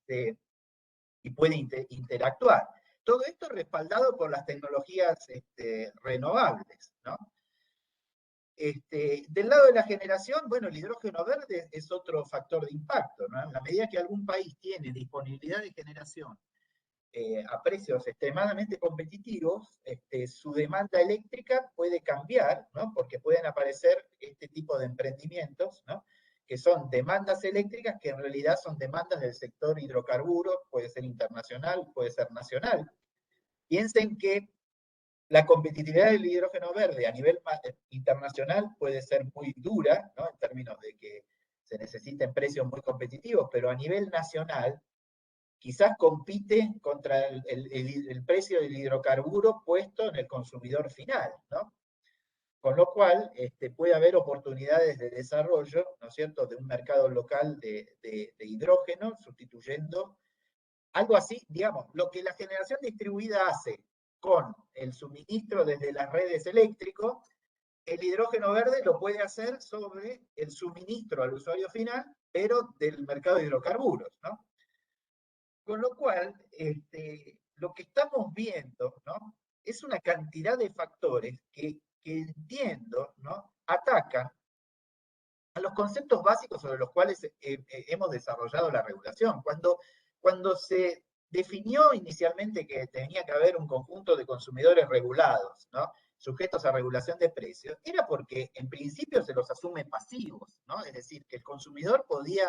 puede interactuar. Todo esto respaldado por las tecnologías renovables, ¿no? Del lado de la generación, bueno, el hidrógeno verde es otro factor de impacto, ¿no? En la medida que algún país tiene disponibilidad de generación a precios extremadamente competitivos, su demanda eléctrica puede cambiar, ¿no? Porque pueden aparecer este tipo de emprendimientos, ¿no? Que son demandas eléctricas que en realidad son demandas del sector hidrocarburos, puede ser internacional, puede ser nacional. Piensen que la competitividad del hidrógeno verde a nivel internacional puede ser muy dura, ¿no? En términos de que se necesiten precios muy competitivos, pero a nivel nacional quizás compite contra el precio del hidrocarburo puesto en el consumidor final, ¿no? Con lo cual puede haber oportunidades de desarrollo, ¿no es cierto?, de un mercado local de hidrógeno, sustituyendo algo así, digamos, lo que la generación distribuida hace con el suministro desde las redes eléctricas, el hidrógeno verde lo puede hacer sobre el suministro al usuario final, pero del mercado de hidrocarburos, ¿no? Con lo cual, lo que estamos viendo, ¿no? Es una cantidad de factores que entiendo, ¿no? Atacan a los conceptos básicos sobre los cuales hemos desarrollado la regulación. Cuando se definió inicialmente que tenía que haber un conjunto de consumidores regulados, ¿no? Sujetos a regulación de precios, era porque en principio se los asume pasivos, ¿no? Es decir, que el consumidor podía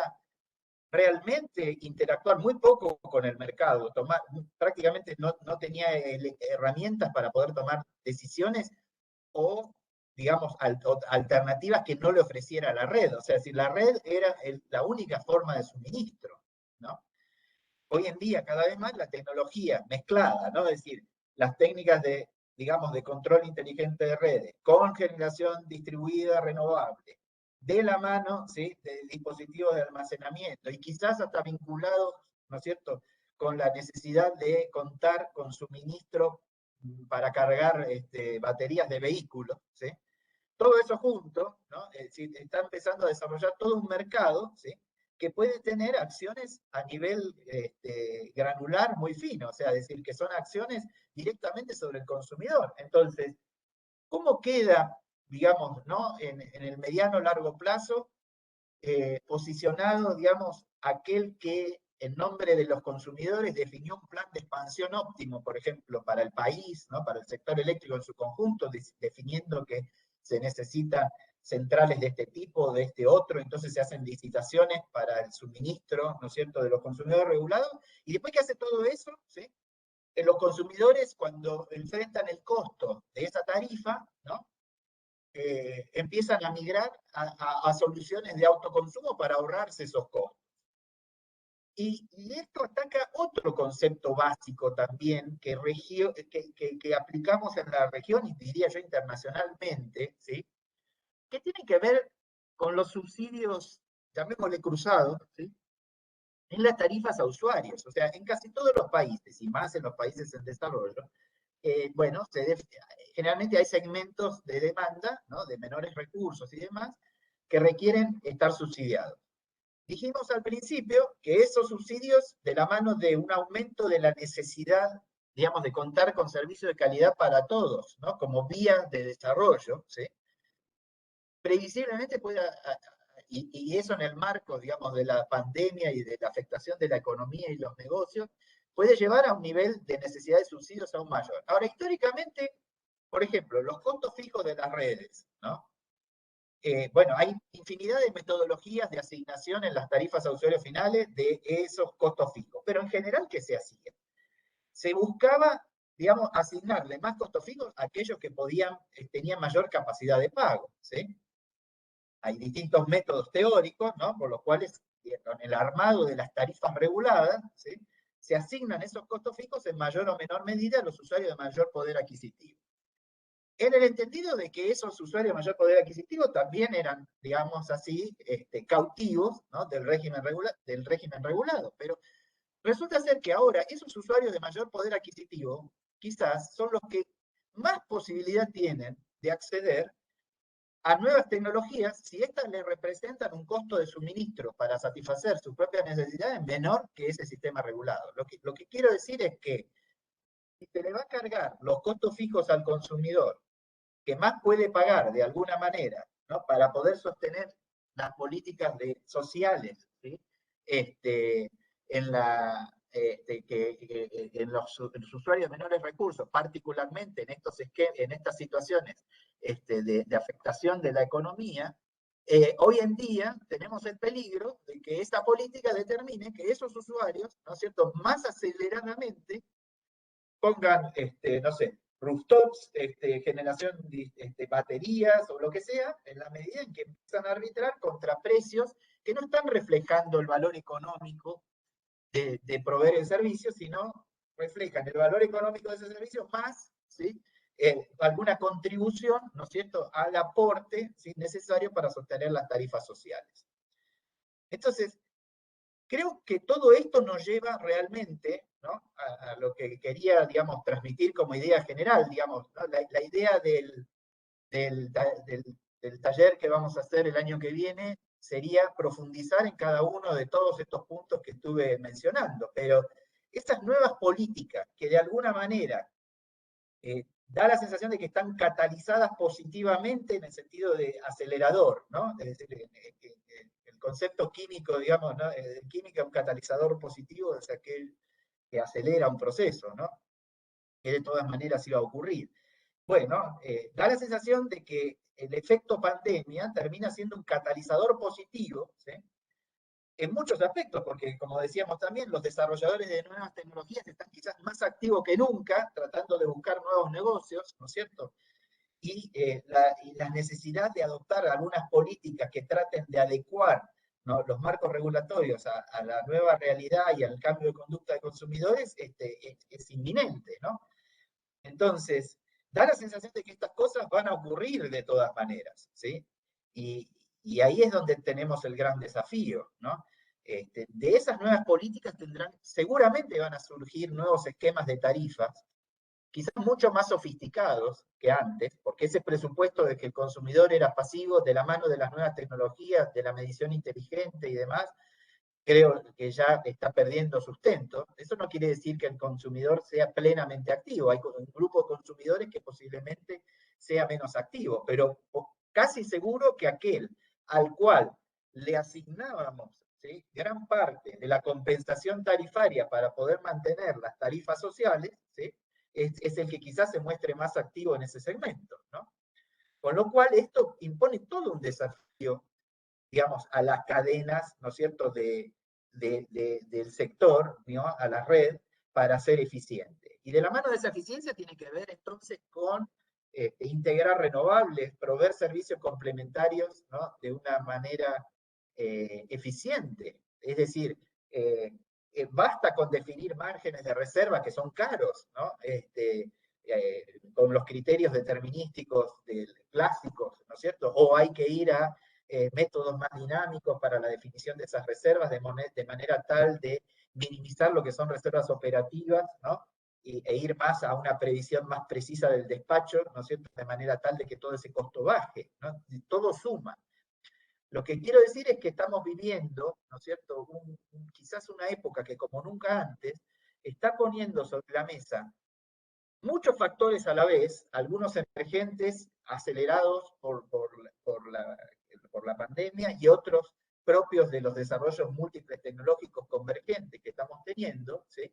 realmente interactuar muy poco con el mercado, prácticamente no tenía herramientas para poder tomar decisiones o, digamos, alternativas que no le ofreciera la red. O sea, si la red era la única forma de suministro, ¿no? Hoy en día, cada vez más, la tecnología mezclada, ¿no? Es decir, las técnicas de, digamos, de control inteligente de redes, con generación distribuida renovable, de la mano, ¿sí?, de dispositivos de almacenamiento, y quizás hasta vinculados, ¿no es cierto?, con la necesidad de contar con suministro para cargar baterías de vehículos, ¿sí? Todo eso junto, ¿no? Está empezando a desarrollar todo un mercado, ¿sí?, que puede tener acciones a nivel granular muy fino, o sea, decir que son acciones directamente sobre el consumidor. Entonces, ¿cómo queda, digamos, ¿no?, en el mediano largo plazo posicionado, digamos, aquel que en nombre de los consumidores definió un plan de expansión óptimo, por ejemplo, para el país, ¿no?, para el sector eléctrico en su conjunto, definiendo que se necesitan centrales de este tipo, de este otro, entonces se hacen licitaciones para el suministro, ¿no es cierto?, de los consumidores regulados, y después que hace todo eso, ¿sí?, los consumidores, cuando enfrentan el costo de esa tarifa, ¿no?, empiezan a migrar a soluciones de autoconsumo para ahorrarse esos costos. Y esto ataca otro concepto básico también que aplicamos en la región y diría yo internacionalmente, ¿sí?, que tiene que ver con los subsidios, llamémosle cruzados, ¿sí?, en las tarifas a usuarios. O sea, en casi todos los países, y más en los países en desarrollo, bueno, generalmente hay segmentos de demanda, ¿no?, de menores recursos y demás, que requieren estar subsidiados. Dijimos al principio que esos subsidios, de la mano de un aumento de la necesidad digamos, de contar con servicios de calidad para todos, ¿no? Como vía de desarrollo, ¿sí? Previsiblemente y eso en el marco, digamos, de la pandemia y de la afectación de la economía y los negocios, puede llevar a un nivel de necesidad de subsidios aún mayor. Ahora, históricamente, por ejemplo, los costos fijos de las redes, ¿no? Bueno, hay infinidad de metodologías de asignación en las tarifas a usuarios finales de esos costos fijos, pero en general, ¿qué se hacía? Se buscaba, digamos, asignarle más costos fijos a aquellos que tenían mayor capacidad de pago, ¿sí? Hay distintos métodos teóricos, ¿no? Por los cuales, con el armado de las tarifas reguladas, ¿sí? Se asignan esos costos fijos en mayor o menor medida a los usuarios de mayor poder adquisitivo. En el entendido de que esos usuarios de mayor poder adquisitivo también eran, digamos así, cautivos, ¿no? del régimen regulado. Pero resulta ser que ahora esos usuarios de mayor poder adquisitivo quizás son los que más posibilidad tienen de acceder a nuevas tecnologías si éstas le representan un costo de suministro para satisfacer sus propias necesidades menor que ese sistema regulado. Lo que quiero decir es que si se le va a cargar los costos fijos al consumidor, que más puede pagar de alguna manera, ¿no? Para poder sostener las políticas sociales, ¿sí? En, en los usuarios de menores recursos, particularmente en estas situaciones de afectación de la economía, hoy en día tenemos el peligro de que esta política determine que esos usuarios, ¿no es cierto?, más aceleradamente pongan, no sé, rooftops, generación de baterías o lo que sea, en la medida en que empiezan a arbitrar contra precios que no están reflejando el valor económico de proveer el servicio, sino reflejan el valor económico de ese servicio más, ¿sí? Alguna contribución, ¿no es cierto?, al aporte, ¿sí?, necesario para sostener las tarifas sociales. Entonces, creo que todo esto nos lleva realmente, ¿no?, a lo que quería, digamos, transmitir como idea general, digamos, ¿no? La idea del taller que vamos a hacer el año que viene sería profundizar en cada uno de todos estos puntos que estuve mencionando, pero esas nuevas políticas que de alguna manera da la sensación de que están catalizadas positivamente en el sentido de acelerador, ¿no? Es decir, el concepto químico, digamos, ¿no? En química un catalizador positivo es aquel que acelera un proceso, ¿no? Que de todas maneras iba a ocurrir. Bueno, da la sensación de que el efecto pandemia termina siendo un catalizador positivo, ¿sí?, en muchos aspectos, porque como decíamos también, los desarrolladores de nuevas tecnologías están quizás más activos que nunca, tratando de buscar nuevos negocios, ¿no es cierto? Y la necesidad de adoptar algunas políticas que traten de adecuar, ¿no?, los marcos regulatorios a la nueva realidad y al cambio de conducta de consumidores es inminente, ¿no? Entonces, da la sensación de que estas cosas van a ocurrir de todas maneras, ¿sí? Y, y ahí es donde tenemos el gran desafío, ¿no? De esas nuevas políticas seguramente van a surgir nuevos esquemas de tarifas, quizás mucho más sofisticados que antes, porque ese presupuesto de que el consumidor era pasivo de la mano de las nuevas tecnologías, de la medición inteligente y demás, creo que ya está perdiendo sustento. Eso no quiere decir que el consumidor sea plenamente activo. Hay un grupo de consumidores que posiblemente sea menos activo, pero casi seguro que aquel al cual le asignábamos, ¿sí?, gran parte de la compensación tarifaria para poder mantener las tarifas sociales, ¿sí?, es el que quizás se muestre más activo en ese segmento, ¿no? Con lo cual esto impone todo un desafío, digamos, a las cadenas, ¿no es cierto?, del sector, ¿no?, a la red, para ser eficiente. Y de la mano de esa eficiencia tiene que ver entonces con integrar renovables, proveer servicios complementarios, ¿no?, de una manera eficiente. Es decir, basta con definir márgenes de reserva que son caros, ¿no? Con los criterios determinísticos clásicos, ¿no es cierto? O hay que ir a métodos más dinámicos para la definición de esas reservas de manera tal de minimizar lo que son reservas operativas, ¿no? E ir más a una previsión más precisa del despacho, ¿no es cierto?, de manera tal de que todo ese costo baje, ¿no? Y todo suma. Lo que quiero decir es que estamos viviendo, ¿no es cierto?, quizás una época que como nunca antes está poniendo sobre la mesa muchos factores a la vez, algunos emergentes acelerados por la pandemia y otros propios de los desarrollos múltiples tecnológicos convergentes que estamos teniendo, ¿sí?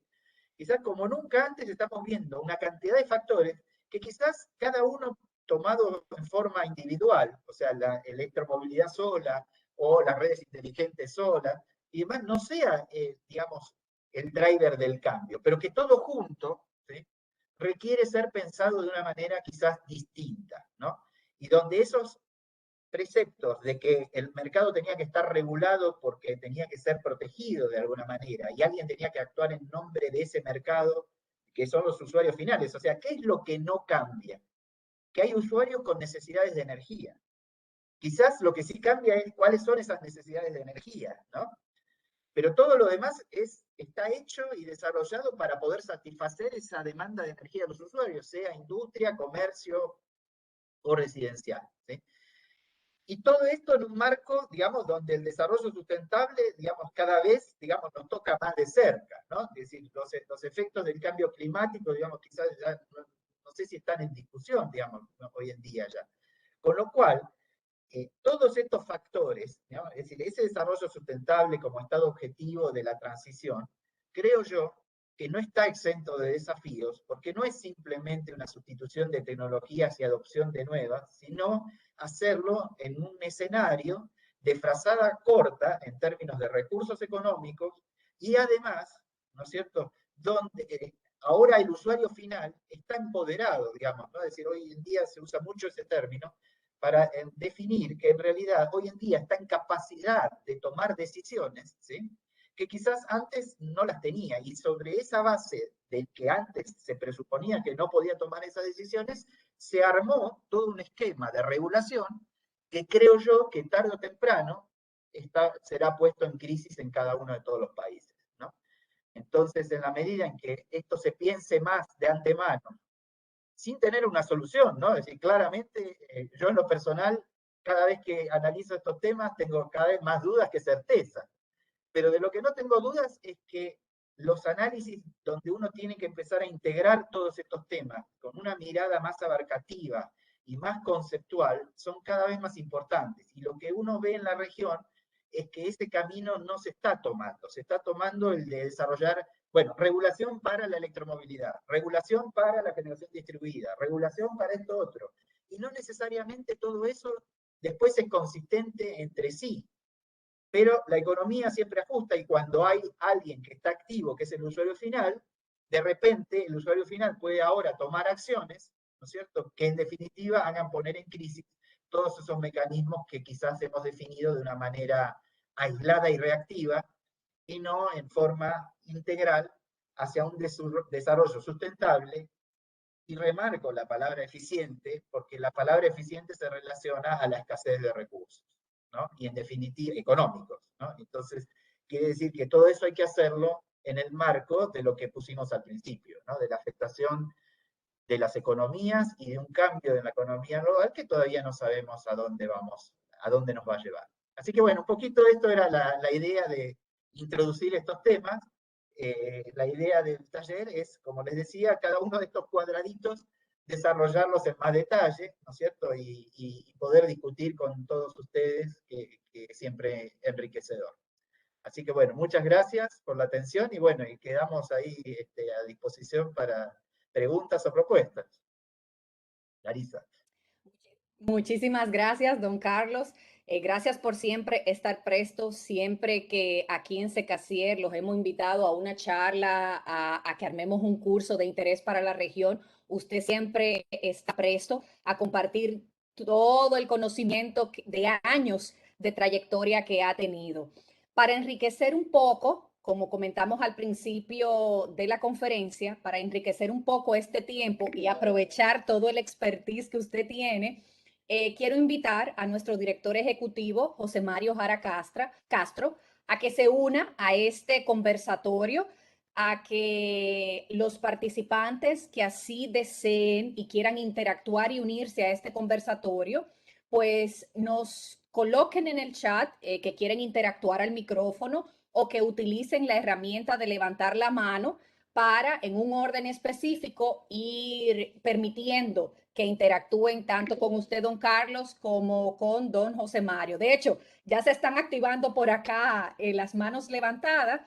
Quizás como nunca antes estamos viendo una cantidad de factores que quizás cada uno tomado en forma individual, o sea, la electromovilidad sola o las redes inteligentes sola, y demás, no sea, digamos, el driver del cambio, pero que todo junto, ¿sí?, requiere ser pensado de una manera quizás distinta, ¿no? Y donde esos preceptos de que el mercado tenía que estar regulado porque tenía que ser protegido de alguna manera y alguien tenía que actuar en nombre de ese mercado, que son los usuarios finales. O sea, ¿qué es lo que no cambia? Que hay usuarios con necesidades de energía. Quizás lo que sí cambia es cuáles son esas necesidades de energía, ¿no? Pero todo lo demás está hecho y desarrollado para poder satisfacer esa demanda de energía de los usuarios, sea industria, comercio o residencial, ¿sí? Y todo esto en un marco, digamos, donde el desarrollo sustentable, digamos, cada vez, digamos, nos toca más de cerca, ¿no? Es decir, los efectos del cambio climático, digamos, quizás ya no sé si están en discusión, digamos, hoy en día ya. Con lo cual, todos estos factores, ¿no? Es decir, ese desarrollo sustentable como estado objetivo de la transición, creo yo que no está exento de desafíos, porque no es simplemente una sustitución de tecnologías y adopción de nuevas, sino hacerlo en un escenario de frazada corta en términos de recursos económicos y además, ¿no es cierto?, donde ahora el usuario final está empoderado, digamos, ¿no? Es decir, hoy en día se usa mucho ese término para definir que en realidad hoy en día está en capacidad de tomar decisiones, ¿sí?, que quizás antes no las tenía. Y sobre esa base de que antes se presuponía que no podía tomar esas decisiones, se armó todo un esquema de regulación que creo yo que tarde o temprano será puesto en crisis en cada uno de todos los países, ¿no? Entonces, en la medida en que esto se piense más de antemano, sin tener una solución, ¿no? Es decir, claramente, yo en lo personal, cada vez que analizo estos temas, tengo cada vez más dudas que certezas. Pero de lo que no tengo dudas es que los análisis donde uno tiene que empezar a integrar todos estos temas con una mirada más abarcativa y más conceptual son cada vez más importantes. Y lo que uno ve en la región es que ese camino no se está tomando. Se está tomando el de desarrollar, bueno, regulación para la electromovilidad, regulación para la generación distribuida, regulación para esto otro. Y no necesariamente todo eso después es consistente entre sí. Pero la economía siempre ajusta y cuando hay alguien que está activo, que es el usuario final, de repente el usuario final puede ahora tomar acciones, ¿no es cierto?, que en definitiva hagan poner en crisis todos esos mecanismos que quizás hemos definido de una manera aislada y reactiva y no en forma integral hacia un desarrollo sustentable. Y remarco la palabra eficiente, porque la palabra eficiente se relaciona a la escasez de recursos, ¿no? Y en definitiva, económicos, ¿no? Entonces, quiere decir que todo eso hay que hacerlo en el marco de lo que pusimos al principio, ¿no? De la afectación de las economías y de un cambio en la economía global que todavía no sabemos a dónde vamos, a dónde nos va a llevar. Así que bueno, un poquito esto era la idea de introducir estos temas. La idea del taller es, como les decía, cada uno de estos cuadraditos desarrollarlos en más detalle, ¿no es cierto? Y poder discutir con todos ustedes, que siempre enriquecedor. Así que bueno, muchas gracias por la atención y bueno, y quedamos ahí a disposición para preguntas o propuestas. Larisa. Muchísimas gracias, don Carlos. Gracias por siempre estar presto, siempre que aquí en Secasier los hemos invitado a una charla, a que armemos un curso de interés para la región. Usted siempre está presto a compartir todo el conocimiento de años de trayectoria que ha tenido. Para enriquecer un poco, como comentamos al principio de la conferencia, para enriquecer un poco este tiempo y aprovechar todo el expertise que usted tiene, quiero invitar a nuestro director ejecutivo, José Mario Jara Castro, a que se una a este conversatorio, a que los participantes que así deseen y quieran interactuar y unirse a este conversatorio, pues nos coloquen en el chat que quieren interactuar al micrófono o que utilicen la herramienta de levantar la mano para, en un orden específico, ir permitiendo que interactúen tanto con usted, don Carlos, como con don José Mario. De hecho, ya se están activando por acá las manos levantadas.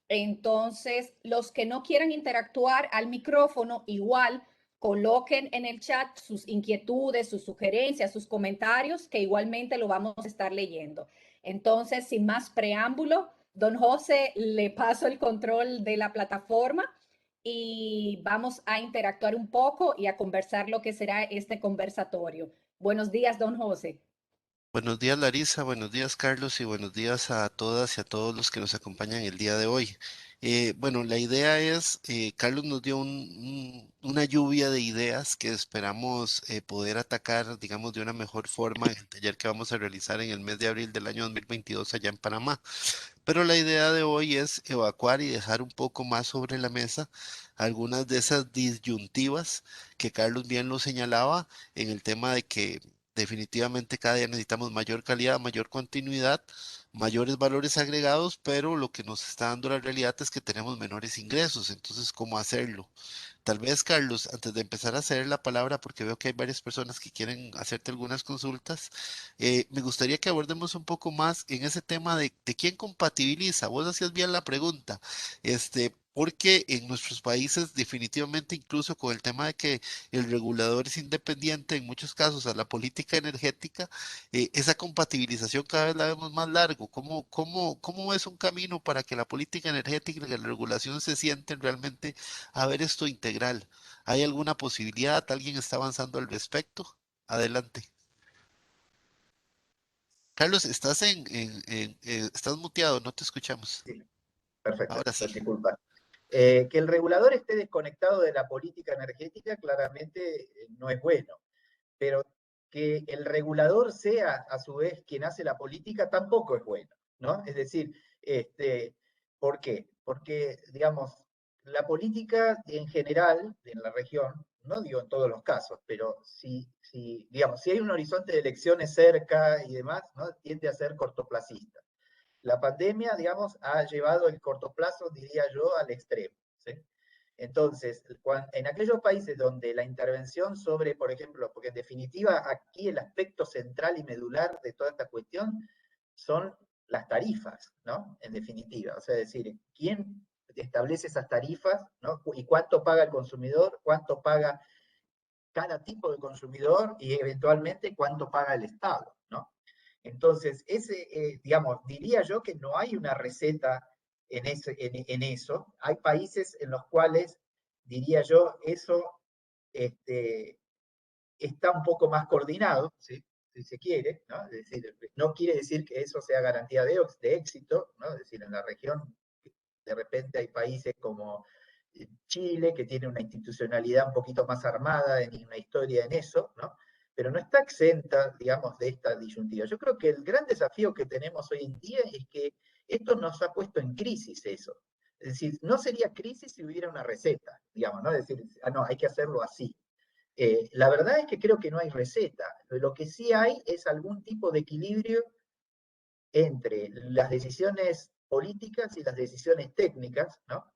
Entonces, los que no quieran interactuar al micrófono, igual coloquen en el chat sus inquietudes, sus sugerencias, sus comentarios, que igualmente lo vamos a estar leyendo. Entonces, sin más preámbulo, don José, le paso el control de la plataforma y vamos a interactuar un poco y a conversar lo que será este conversatorio. Buenos días, don José. Buenos días, Larisa, buenos días, Carlos, y buenos días a todas y a todos los que nos acompañan el día de hoy. Bueno, la idea es, Carlos nos dio una lluvia de ideas que esperamos poder atacar, digamos, de una mejor forma en el taller que vamos a realizar en el mes de abril del año 2022 allá en Panamá. Pero la idea de hoy es evacuar y dejar un poco más sobre la mesa algunas de esas disyuntivas que Carlos bien lo señalaba en el tema de que definitivamente cada día necesitamos mayor calidad, mayor continuidad, mayores valores agregados, pero lo que nos está dando la realidad es que tenemos menores ingresos. Entonces, ¿cómo hacerlo? Tal vez, Carlos, antes de empezar a hacer la palabra, porque veo que hay varias personas que quieren hacerte algunas consultas, me gustaría que abordemos un poco más en ese tema de quién compatibiliza. Vos hacías bien la pregunta, porque en nuestros países definitivamente, incluso con el tema de que el regulador es independiente en muchos casos a la política energética, esa compatibilización cada vez la vemos más largo. ¿Cómo es un camino para que la política energética y la regulación se sienten realmente a ver esto integral? ¿Hay alguna posibilidad? ¿Alguien está avanzando al respecto? Adelante. Carlos, estás muteado, no te escuchamos. Sí, perfecto, Ahora sí. disculpa. Que el regulador esté desconectado de la política energética claramente no es bueno, pero que el regulador sea a su vez quien hace la política tampoco es bueno, ¿no? Es decir, ¿por qué? Porque, digamos, la política en general en la región, no digo en todos los casos, pero digamos, si hay un horizonte de elecciones cerca y demás, ¿no? Tiende a ser cortoplacista. La pandemia, digamos, ha llevado el corto plazo, diría yo, al extremo, ¿sí? Entonces, en aquellos países donde la intervención sobre, por ejemplo, porque en definitiva aquí el aspecto central y medular de toda esta cuestión son las tarifas, ¿no? En definitiva, o sea, es decir, ¿quién establece esas tarifas, ¿no? Y cuánto paga el consumidor, cuánto paga cada tipo de consumidor y eventualmente cuánto paga el Estado, ¿no? Entonces, digamos, diría yo que no hay una receta en eso. Hay países en los cuales, diría yo, eso este, está un poco más coordinado, ¿sí? Si se quiere, ¿no? Es decir, no quiere decir que eso sea garantía de éxito, ¿no? Es decir, en la región de repente hay países como Chile, que tiene una institucionalidad un poquito más armada, en una historia en eso, ¿no? Pero no está exenta, digamos, de esta disyuntiva. Yo creo que el gran desafío que tenemos hoy en día es que esto nos ha puesto en crisis eso. Es decir, no sería crisis si hubiera una receta, digamos, ¿no? Es decir, no, hay que hacerlo así. La verdad es que creo que no hay receta. Lo que sí hay es algún tipo de equilibrio entre las decisiones políticas y las decisiones técnicas, ¿no?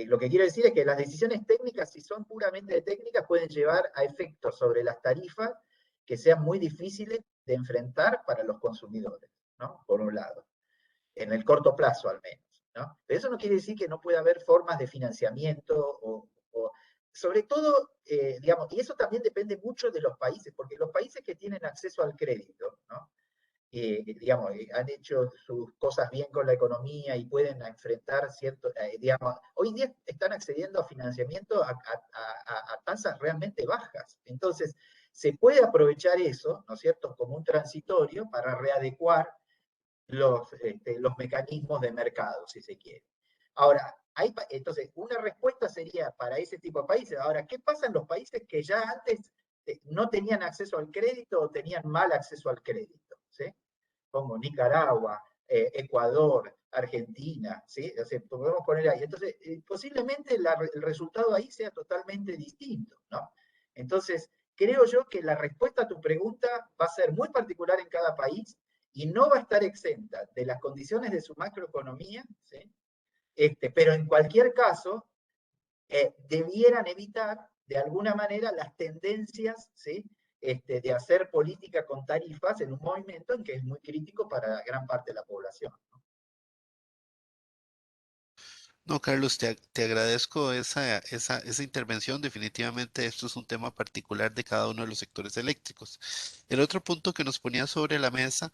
Lo que quiero decir es que las decisiones técnicas, si son puramente técnicas, pueden llevar a efectos sobre las tarifas que sean muy difíciles de enfrentar para los consumidores, ¿no? Por un lado, en el corto plazo al menos, ¿no? Pero eso no quiere decir que no pueda haber formas de financiamiento sobre todo, digamos, y eso también depende mucho de los países, porque los países que tienen acceso al crédito, ¿no? Digamos, han hecho sus cosas bien con la economía y pueden enfrentar ciertos, digamos, hoy en día están accediendo a financiamiento a tasas realmente bajas. Entonces, se puede aprovechar eso, ¿no es cierto?, como un transitorio para readecuar los mecanismos de mercado, si se quiere. Ahora, entonces, una respuesta sería para ese tipo de países. Ahora, ¿qué pasa en los países que ya antes no tenían acceso al crédito o tenían mal acceso al crédito? ¿Sí? Como Nicaragua, Ecuador, Argentina, ¿sí? O sea, podemos poner ahí. Entonces, posiblemente el resultado ahí sea totalmente distinto, ¿no? Entonces, creo yo que la respuesta a tu pregunta va a ser muy particular en cada país y no va a estar exenta de las condiciones de su macroeconomía, ¿sí? Pero en cualquier caso, debieran evitar de alguna manera las tendencias, ¿sí? De hacer política con tarifas en un movimiento en que es muy crítico para gran parte de la población. No, Carlos, te agradezco esa intervención. Definitivamente esto es un tema particular de cada uno de los sectores eléctricos. El otro punto que nos ponía sobre la mesa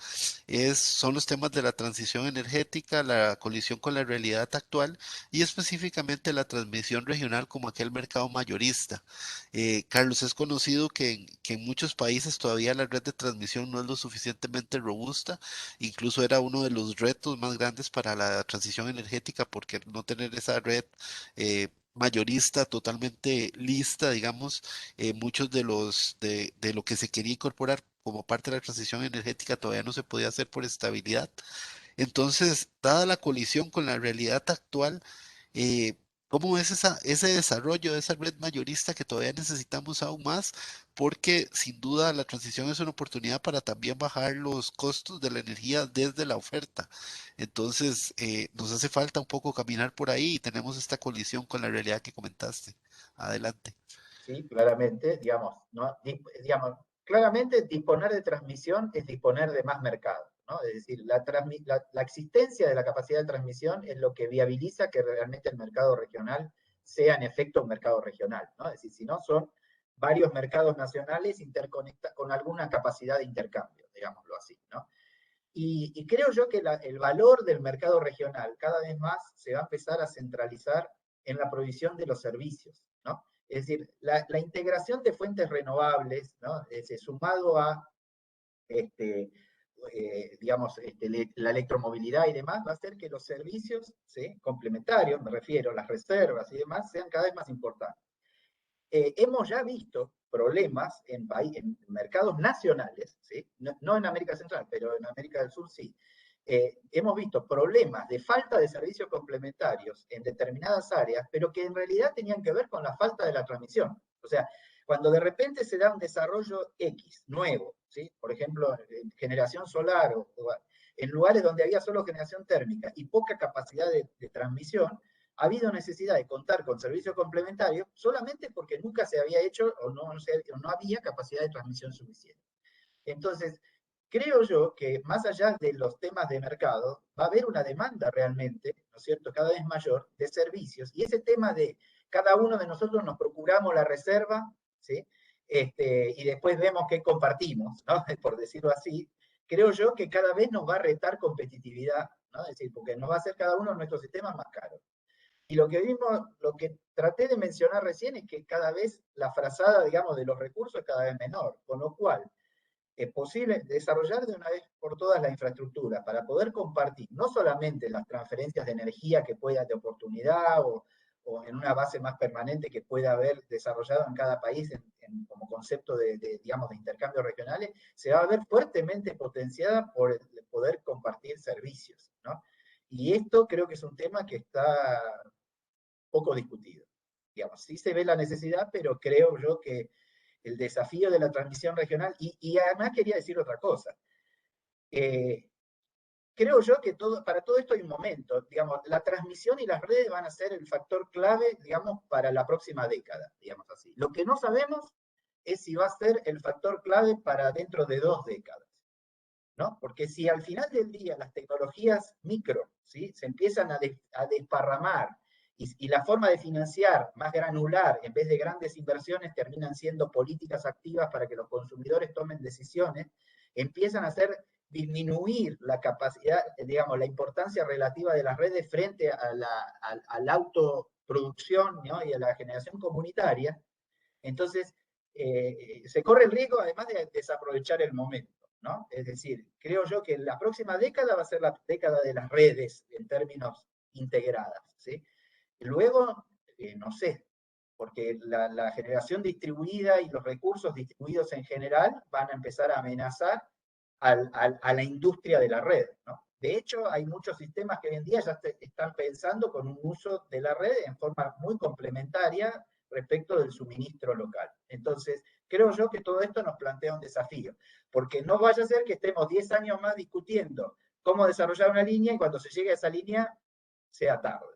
son los temas de la transición energética, la colisión con la realidad actual y específicamente la transmisión regional como aquel mercado mayorista. Carlos, es conocido que en muchos países todavía la red de transmisión no es lo suficientemente robusta. Incluso era uno de los retos más grandes para la transición energética porque no tener esa red mayorista totalmente lista, digamos, muchos de lo que se quería incorporar como parte de la transición energética todavía no se podía hacer por estabilidad. Entonces, dada la colisión con la realidad actual, eh, ¿cómo es ese desarrollo de esa red mayorista que todavía necesitamos aún más? Porque sin duda la transición es una oportunidad para también bajar los costos de la energía desde la oferta. Entonces, nos hace falta un poco caminar por ahí y tenemos esta colisión con la realidad que comentaste. Adelante. ¿Sí? Claramente, digamos, ¿no? Digamos, claramente disponer de transmisión es disponer de más mercado, ¿no? Es decir, la existencia de la capacidad de transmisión es lo que viabiliza que realmente el mercado regional sea en efecto un mercado regional, ¿no? Es decir, si no son varios mercados nacionales interconectados con alguna capacidad de intercambio, digámoslo así, ¿no? Y creo yo que el valor del mercado regional cada vez más se va a empezar a centralizar en la provisión de los servicios, ¿no? Es decir, la integración de fuentes renovables, ¿no? Sumado a, digamos, la electromovilidad y demás, va a hacer que los servicios, ¿sí? Complementarios, me refiero, las reservas y demás, sean cada vez más importantes. Hemos ya visto problemas en mercados nacionales, ¿sí? No en América Central, pero en América del Sur sí. Hemos visto problemas de falta de servicios complementarios en determinadas áreas, pero que en realidad tenían que ver con la falta de la transmisión. O sea, cuando de repente se da un desarrollo X, nuevo, ¿sí? Por ejemplo, en generación solar o en lugares donde había solo generación térmica y poca capacidad de transmisión, ha habido necesidad de contar con servicios complementarios solamente porque nunca se había hecho o no había capacidad de transmisión suficiente. Entonces, creo yo que más allá de los temas de mercado, va a haber una demanda realmente, ¿no es cierto?, cada vez mayor de servicios. Y ese tema de cada uno de nosotros nos procuramos la reserva, ¿sí? Y después vemos qué compartimos, ¿no? Por decirlo así, creo yo que cada vez nos va a retar competitividad, ¿no? Es decir, porque nos va a hacer cada uno de nuestros sistemas más caros. Y lo que vimos, lo que traté de mencionar recién es que cada vez la frazada, digamos, de los recursos es cada vez menor, con lo cual es posible desarrollar de una vez por todas la infraestructura para poder compartir no solamente las transferencias de energía que pueda de oportunidad o en una base más permanente que pueda haber desarrollado en cada país como concepto digamos, de intercambios regionales, se va a ver fuertemente potenciada por el poder compartir servicios, ¿no? Y esto creo que es un tema que está poco discutido. Digamos, sí se ve la necesidad, pero creo yo que el desafío de la transmisión regional, y además quería decir otra cosa, creo yo que para todo esto hay un momento, digamos, la transmisión y las redes van a ser el factor clave, digamos, para la próxima década, digamos así. Lo que no sabemos es si va a ser el factor clave para dentro de 2 décadas, ¿no? Porque si al final del día las tecnologías micro, ¿sí? Se empiezan a desparramar y la forma de financiar más granular, en vez de grandes inversiones, terminan siendo políticas activas para que los consumidores tomen decisiones, empiezan a hacer disminuir la capacidad, digamos, la importancia relativa de las redes frente a la autoproducción, ¿no? Y a la generación comunitaria. Entonces, se corre el riesgo además de desaprovechar el momento, ¿no? Es decir, creo yo que la próxima década va a ser la década de las redes en términos integradas, ¿sí? Y luego, no sé, porque la generación distribuida y los recursos distribuidos en general van a empezar a amenazar a la industria de la red, ¿no? De hecho, hay muchos sistemas que hoy en día ya están pensando con un uso de la red en forma muy complementaria respecto del suministro local. Entonces, creo yo que todo esto nos plantea un desafío, porque no vaya a ser que estemos 10 años más discutiendo cómo desarrollar una línea y cuando se llegue a esa línea sea tarde.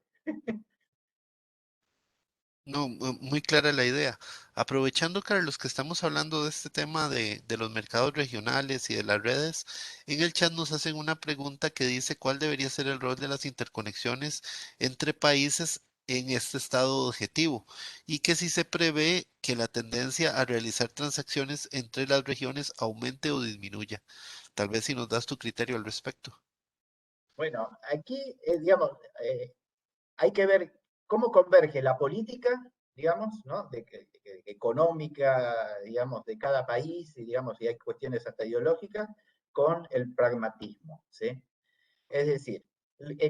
No, muy clara la idea. Aprovechando, Carlos, que estamos hablando de este tema de los mercados regionales y de las redes, en el chat nos hacen una pregunta que dice cuál debería ser el rol de las interconexiones entre países en este estado objetivo y que si se prevé que la tendencia a realizar transacciones entre las regiones aumente o disminuya. Tal vez si nos das tu criterio al respecto. Bueno, aquí, digamos, hay que ver cómo converge la política, digamos, ¿no? Económica, digamos, de cada país, y digamos, y hay cuestiones hasta ideológicas, con el pragmatismo, ¿sí? Es decir,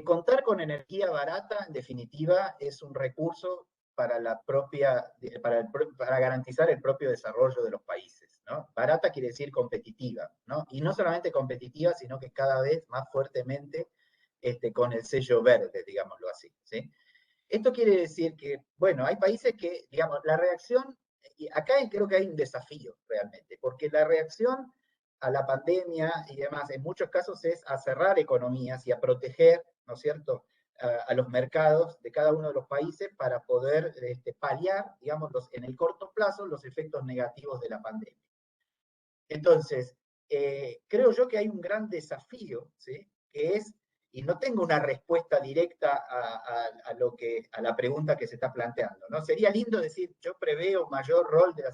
contar con energía barata, en definitiva, es un recurso para la propia, para garantizar el propio desarrollo de los países, ¿no? Barata quiere decir competitiva, ¿no? Y no solamente competitiva, sino que cada vez más fuertemente con el sello verde, digámoslo así, ¿sí? Esto quiere decir que, bueno, hay países que, digamos, la reacción, y acá creo que hay un desafío realmente, porque la reacción a la pandemia y demás, en muchos casos es a cerrar economías y a proteger, ¿no es cierto?, a los mercados de cada uno de los países para poder paliar, digamos, en el corto plazo los efectos negativos de la pandemia. Entonces, creo yo que hay un gran desafío, ¿sí? Que es, y no tengo una respuesta directa a la pregunta que se está planteando, ¿no? Sería lindo decir, yo preveo mayor rol de la...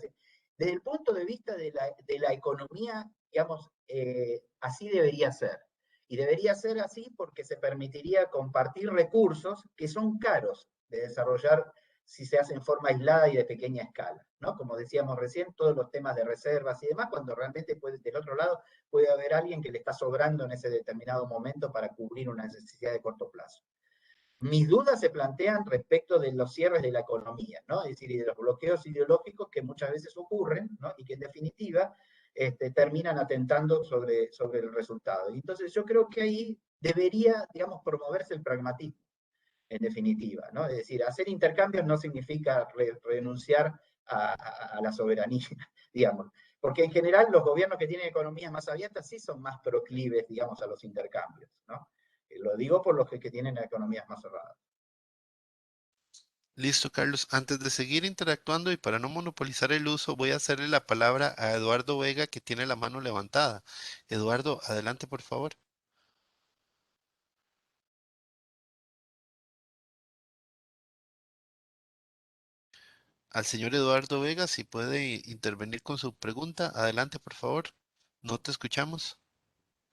Desde el punto de vista de la economía, digamos, así debería ser. Y debería ser así porque se permitiría compartir recursos que son caros de desarrollar si se hace en forma aislada y de pequeña escala, ¿no? Como decíamos recién, todos los temas de reservas y demás, cuando realmente del otro lado puede haber alguien que le está sobrando en ese determinado momento para cubrir una necesidad de corto plazo. Mis dudas se plantean respecto de los cierres de la economía, ¿no? Es decir, y de los bloqueos ideológicos que muchas veces ocurren, ¿no? Y que en definitiva terminan atentando sobre el resultado. Y entonces yo creo que ahí debería, digamos, promoverse el pragmatismo en definitiva, ¿no? Es decir, hacer intercambios no significa renunciar a la soberanía, digamos, porque en general los gobiernos que tienen economías más abiertas sí son más proclives, digamos, a los intercambios, ¿no? Lo digo por los que tienen economías más cerradas. Listo, Carlos. Antes de seguir interactuando y para no monopolizar el uso, voy a hacerle la palabra a Eduardo Vega, que tiene la mano levantada. Eduardo, adelante, por favor. Al señor Eduardo Vega, si puede intervenir con su pregunta, adelante, por favor. No te escuchamos.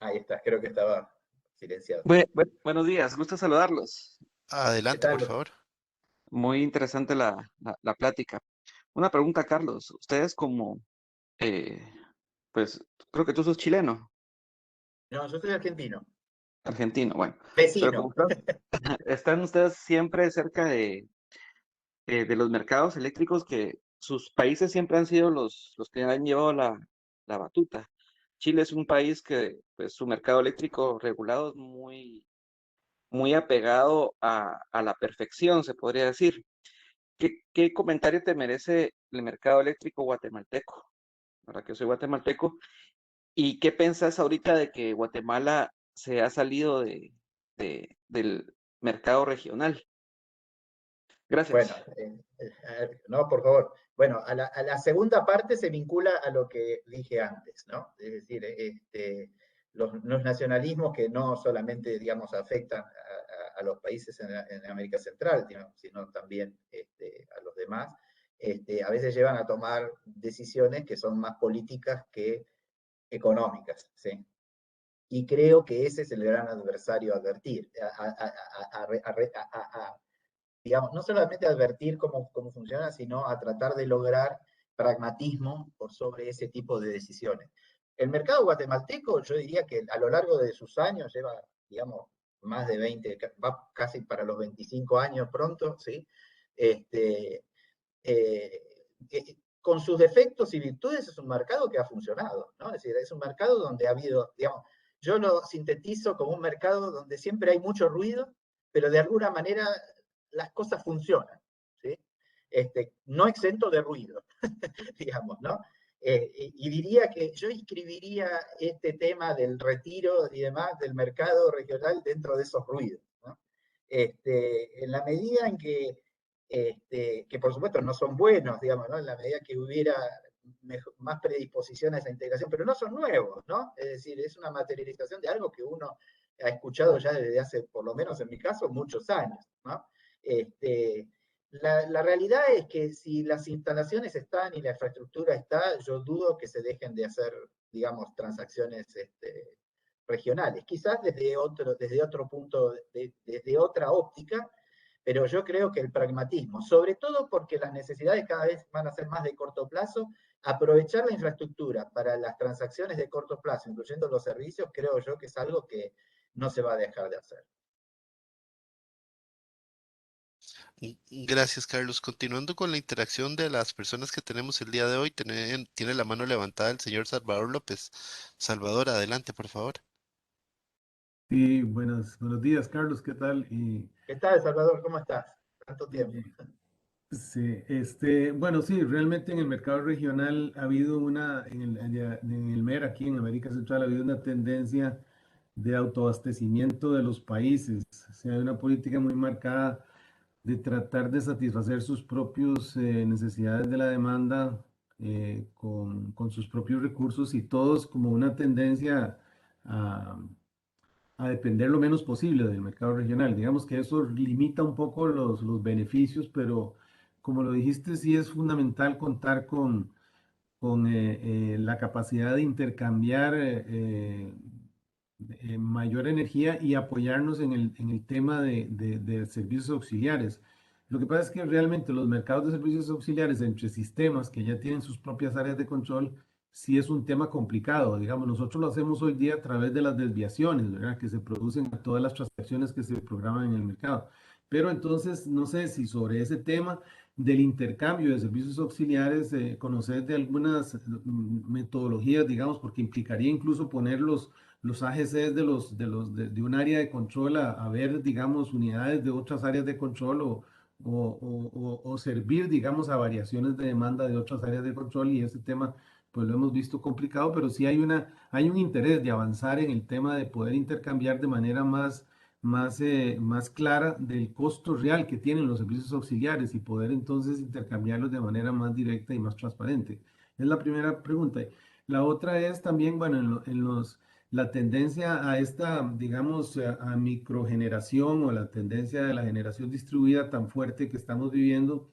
Ahí está, creo que estaba silenciado. Buenos días, gusto saludarlos. ¿Qué Adelante, por tal? favor. Muy interesante la plática. Una pregunta, Carlos. Ustedes como, eh, pues, creo que tú sos chileno, No, yo soy argentino, argentino, bueno, pero como vecino. están ustedes siempre cerca de los mercados eléctricos que sus países siempre han sido los que han llevado la batuta. Chile es un país que, pues, su mercado eléctrico regulado es muy apegado a la perfección, se podría decir. ¿Qué comentario te merece el mercado eléctrico guatemalteco? Ahora que soy guatemalteco. ¿Y qué pensás ahorita de que Guatemala se ha salido del mercado regional? Bueno, Gracias. no, por favor. Bueno, a la segunda parte se vincula a lo que dije antes, ¿no? Es decir, los nacionalismos que no solamente, digamos, afectan a los países en América Central, sino también a los demás, a veces llevan a tomar decisiones que son más políticas que económicas, ¿sí? Y creo que ese es el gran adversario a advertir, digamos, no solamente advertir cómo funciona, sino a tratar de lograr pragmatismo por sobre ese tipo de decisiones. El mercado guatemalteco, yo diría que a lo largo de sus años lleva, digamos, más de 20, va casi para los 25 años pronto, ¿sí? Este, eh, con sus defectos y virtudes es un mercado que ha funcionado, ¿no? Es decir, es un mercado donde ha habido, digamos, yo lo sintetizo como un mercado donde siempre hay mucho ruido, pero de alguna manera las cosas funcionan, ¿sí? No exento de ruido, digamos, ¿no? Y diría que yo inscribiría este tema del retiro y demás del mercado regional dentro de esos ruidos, ¿no? En la medida en que que por supuesto no son buenos, digamos, ¿no? En la medida que hubiera más predisposición a esa integración, pero no son nuevos, ¿no? Es decir, es una materialización de algo que uno ha escuchado ya desde hace, por lo menos en mi caso, muchos años, ¿no? La realidad es que si las instalaciones están y la infraestructura está, yo dudo que se dejen de hacer, digamos, transacciones regionales. Quizás desde otro punto, desde otra óptica, pero yo creo que el pragmatismo, sobre todo porque las necesidades cada vez van a ser más de corto plazo, aprovechar la infraestructura para las transacciones de corto plazo, incluyendo los servicios, creo yo que es algo que no se va a dejar de hacer. Gracias, Carlos. Continuando con la interacción de las personas que tenemos el día de hoy, tiene la mano levantada el señor Salvador López. Salvador, adelante, por favor. Sí, buenos días, Carlos, ¿qué tal? ¿Qué tal, Salvador? ¿Cómo estás? Tanto tiempo. Sí, bueno, sí, realmente en el mercado regional ha habido en el MER, aquí en América Central, ha habido una tendencia de autoabastecimiento de los países. O sea, hay una política muy marcada de tratar de satisfacer sus propias necesidades de la demanda con sus propios recursos y todos como una tendencia a depender lo menos posible del mercado regional. Digamos que eso limita un poco los beneficios, pero como lo dijiste, sí es fundamental contar con la capacidad de intercambiar mayor energía y apoyarnos en el tema de servicios auxiliares. Lo que pasa es que realmente los mercados de servicios auxiliares entre sistemas que ya tienen sus propias áreas de control, sí es un tema complicado. Digamos, nosotros lo hacemos hoy día a través de las desviaciones, ¿verdad? Que se producen a todas las transacciones que se programan en el mercado. Pero entonces, no sé si sobre ese tema del intercambio de servicios auxiliares, conocer de algunas metodologías, digamos, porque implicaría incluso poner los AGCs de un área de control a ver, digamos, unidades de otras áreas de control o servir, digamos, a variaciones de demanda de otras áreas de control y ese tema, pues lo hemos visto complicado, pero sí hay un interés de avanzar en el tema de poder intercambiar de manera más clara del costo real que tienen los servicios auxiliares y poder entonces intercambiarlos de manera más directa y más transparente. Es la primera pregunta. La otra es también, bueno, la tendencia a esta, digamos, a microgeneración o la tendencia de la generación distribuida tan fuerte que estamos viviendo.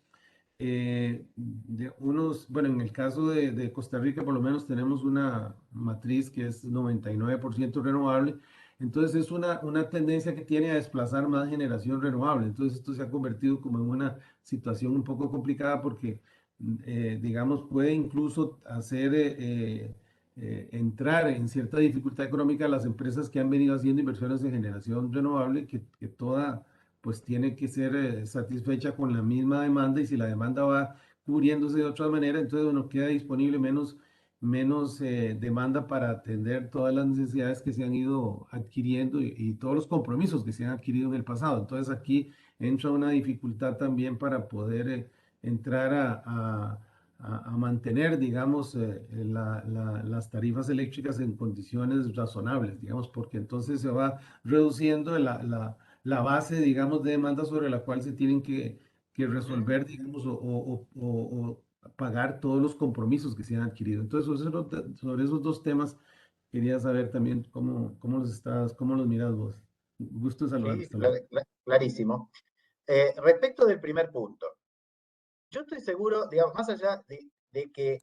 Bueno, en el caso de Costa Rica, por lo menos tenemos una matriz que es 99% renovable. Entonces es una tendencia que tiene a desplazar más generación renovable. Entonces esto se ha convertido como en una situación un poco complicada porque, digamos, puede incluso hacer entrar en cierta dificultad económica a las empresas que han venido haciendo inversiones en generación renovable, que toda pues tiene que ser satisfecha con la misma demanda y si la demanda va cubriéndose de otra manera, entonces bueno, queda disponible menos demanda para atender todas las necesidades que se han ido adquiriendo y todos los compromisos que se han adquirido en el pasado. Entonces aquí entra una dificultad también para poder entrar a mantener, digamos, las tarifas eléctricas en condiciones razonables, digamos, porque entonces se va reduciendo la base, digamos, de demanda sobre la cual se tienen que resolver, digamos, o pagar todos los compromisos que se han adquirido. Entonces, sobre esos dos temas, quería saber también cómo los miras vos. Gusto Sí, saludarte. clarísimo. Respecto del primer punto, yo estoy seguro, digamos, más allá de que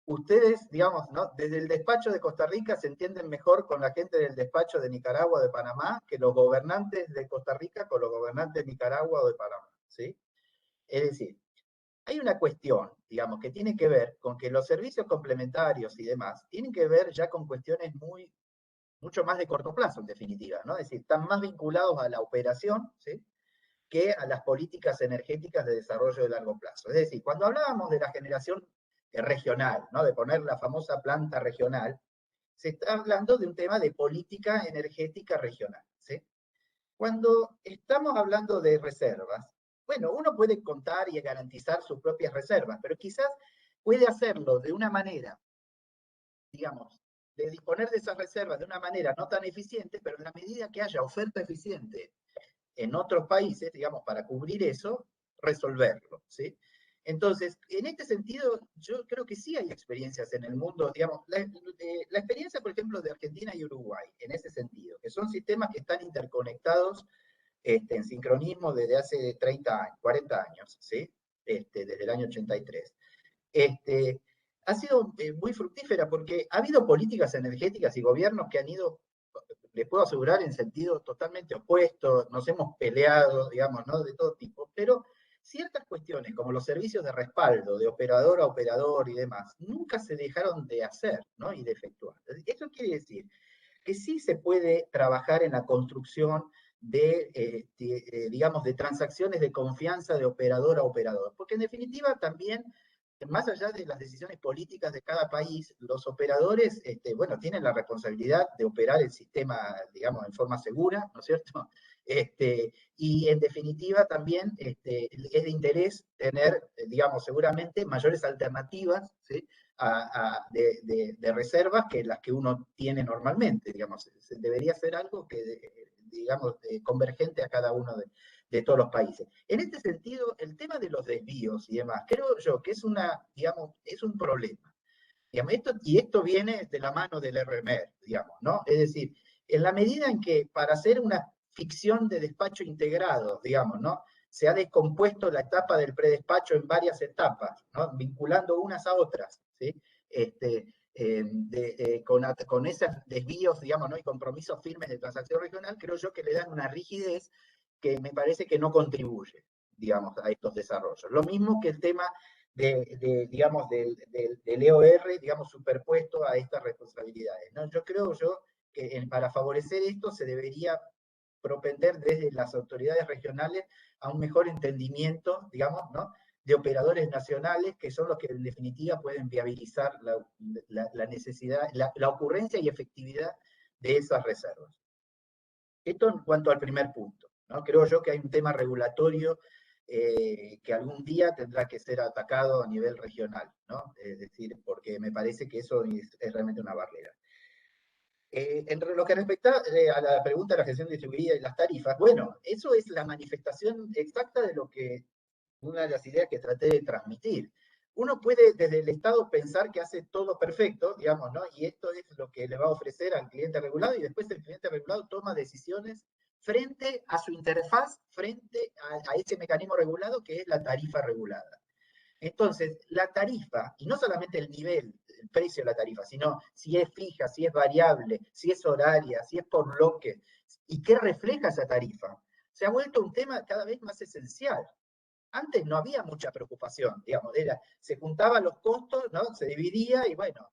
ustedes, digamos, ¿no? Desde el despacho de Costa Rica se entienden mejor con la gente del despacho de Nicaragua o de Panamá que los gobernantes de Costa Rica con los gobernantes de Nicaragua o de Panamá, ¿sí? Es decir, hay una cuestión, digamos, que tiene que ver con que los servicios complementarios y demás tienen que ver ya con cuestiones mucho más de corto plazo, en definitiva, ¿no? Es decir, están más vinculados a la operación, ¿sí? Que a las políticas energéticas de desarrollo de largo plazo. Es decir, cuando hablábamos de la generación regional, ¿no? De poner la famosa planta regional, se está hablando de un tema de política energética regional, ¿sí? Cuando estamos hablando de reservas, bueno, uno puede contar y garantizar sus propias reservas, pero quizás puede hacerlo de una manera, digamos, de disponer de esas reservas de una manera no tan eficiente, pero en la medida que haya oferta eficiente en otros países, digamos, para cubrir eso, resolverlo, ¿sí? Entonces, en este sentido, yo creo que sí hay experiencias en el mundo, digamos, la experiencia, por ejemplo, de Argentina y Uruguay, en ese sentido, que son sistemas que están interconectados en sincronismo desde hace 30 años, 40 años, ¿sí? Desde el año 83. Ha sido muy fructífera porque ha habido políticas energéticas y gobiernos que han ido, les puedo asegurar, en sentido totalmente opuesto, nos hemos peleado, digamos, ¿no? De todo tipo, pero ciertas cuestiones, como los servicios de respaldo, de operador a operador y demás, nunca se dejaron de hacer, ¿no? Y de efectuar. Eso quiere decir que sí se puede trabajar en la construcción digamos, de transacciones de confianza de operador a operador, porque en definitiva también, más allá de las decisiones políticas de cada país, los operadores, bueno, tienen la responsabilidad de operar el sistema, digamos, en forma segura, ¿no es cierto? Y en definitiva también es de interés tener, digamos, seguramente mayores alternativas, ¿sí? De reservas que las que uno tiene normalmente, digamos. Debería ser algo que, digamos, convergente a cada uno de todos los países. En este sentido, el tema de los desvíos y demás, creo yo que es digamos, es un problema. Digamos, esto viene de la mano del RMR, digamos, ¿no? Es decir, en la medida en que para hacer una ficción de despacho integrado, digamos, ¿no? Se ha descompuesto la etapa del predespacho en varias etapas, ¿no? Vinculando unas a otras, ¿sí? Con esos desvíos, digamos, ¿no? Y compromisos firmes de transacción regional, creo yo que le dan una rigidez que me parece que no contribuye, digamos, a estos desarrollos. Lo mismo que el tema digamos, del EOR, digamos, superpuesto a estas responsabilidades, ¿no? Yo creo que para favorecer esto se debería propender desde las autoridades regionales a un mejor entendimiento, digamos, ¿no? De operadores nacionales, que son los que en definitiva pueden viabilizar la necesidad, la ocurrencia y efectividad de esas reservas. Esto en cuanto al primer punto, ¿no? Creo yo que hay un tema regulatorio que algún día tendrá que ser atacado a nivel regional, ¿no? Es decir, porque me parece que eso es realmente una barrera. En lo que respecta a la pregunta de la gestión distribuida y las tarifas, bueno, eso es la manifestación exacta de lo que, una de las ideas que traté de transmitir. Uno puede desde el Estado pensar que hace todo perfecto, digamos, ¿no? Y esto es lo que le va a ofrecer al cliente regulado y después el cliente regulado toma decisiones frente a su interfaz, frente a ese mecanismo regulado que es la tarifa regulada. Entonces, la tarifa, y no solamente el nivel, el precio de la tarifa, sino si es fija, si es variable, si es horaria, si es por bloque, y qué refleja esa tarifa, se ha vuelto un tema cada vez más esencial. Antes no había mucha preocupación, digamos, se juntaban los costos, ¿no? Se dividía y bueno,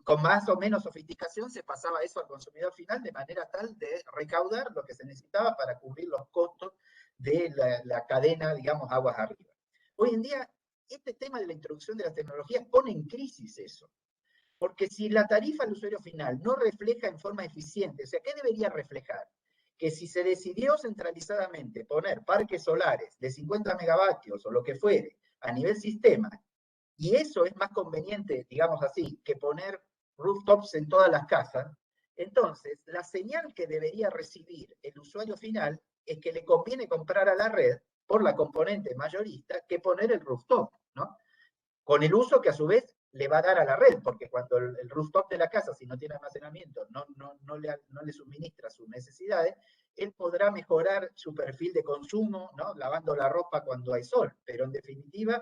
con más o menos sofisticación se pasaba eso al consumidor final de manera tal de recaudar lo que se necesitaba para cubrir los costos de la cadena, digamos, aguas arriba. Hoy en día, este tema de la introducción de las tecnologías pone en crisis eso. Porque si la tarifa al usuario final no refleja en forma eficiente, o sea, ¿qué debería reflejar? Que si se decidió centralizadamente poner parques solares de 50 megavatios o lo que fuere a nivel sistema, y eso es más conveniente, digamos así, que poner rooftops en todas las casas, entonces la señal que debería recibir el usuario final es que le conviene comprar a la red por la componente mayorista que poner el rooftop, ¿no? Con el uso que a su vez le va a dar a la red, porque cuando el rooftop de la casa, si no tiene almacenamiento, no le suministra sus necesidades, él podrá mejorar su perfil de consumo, ¿no? Lavando la ropa cuando hay sol, pero en definitiva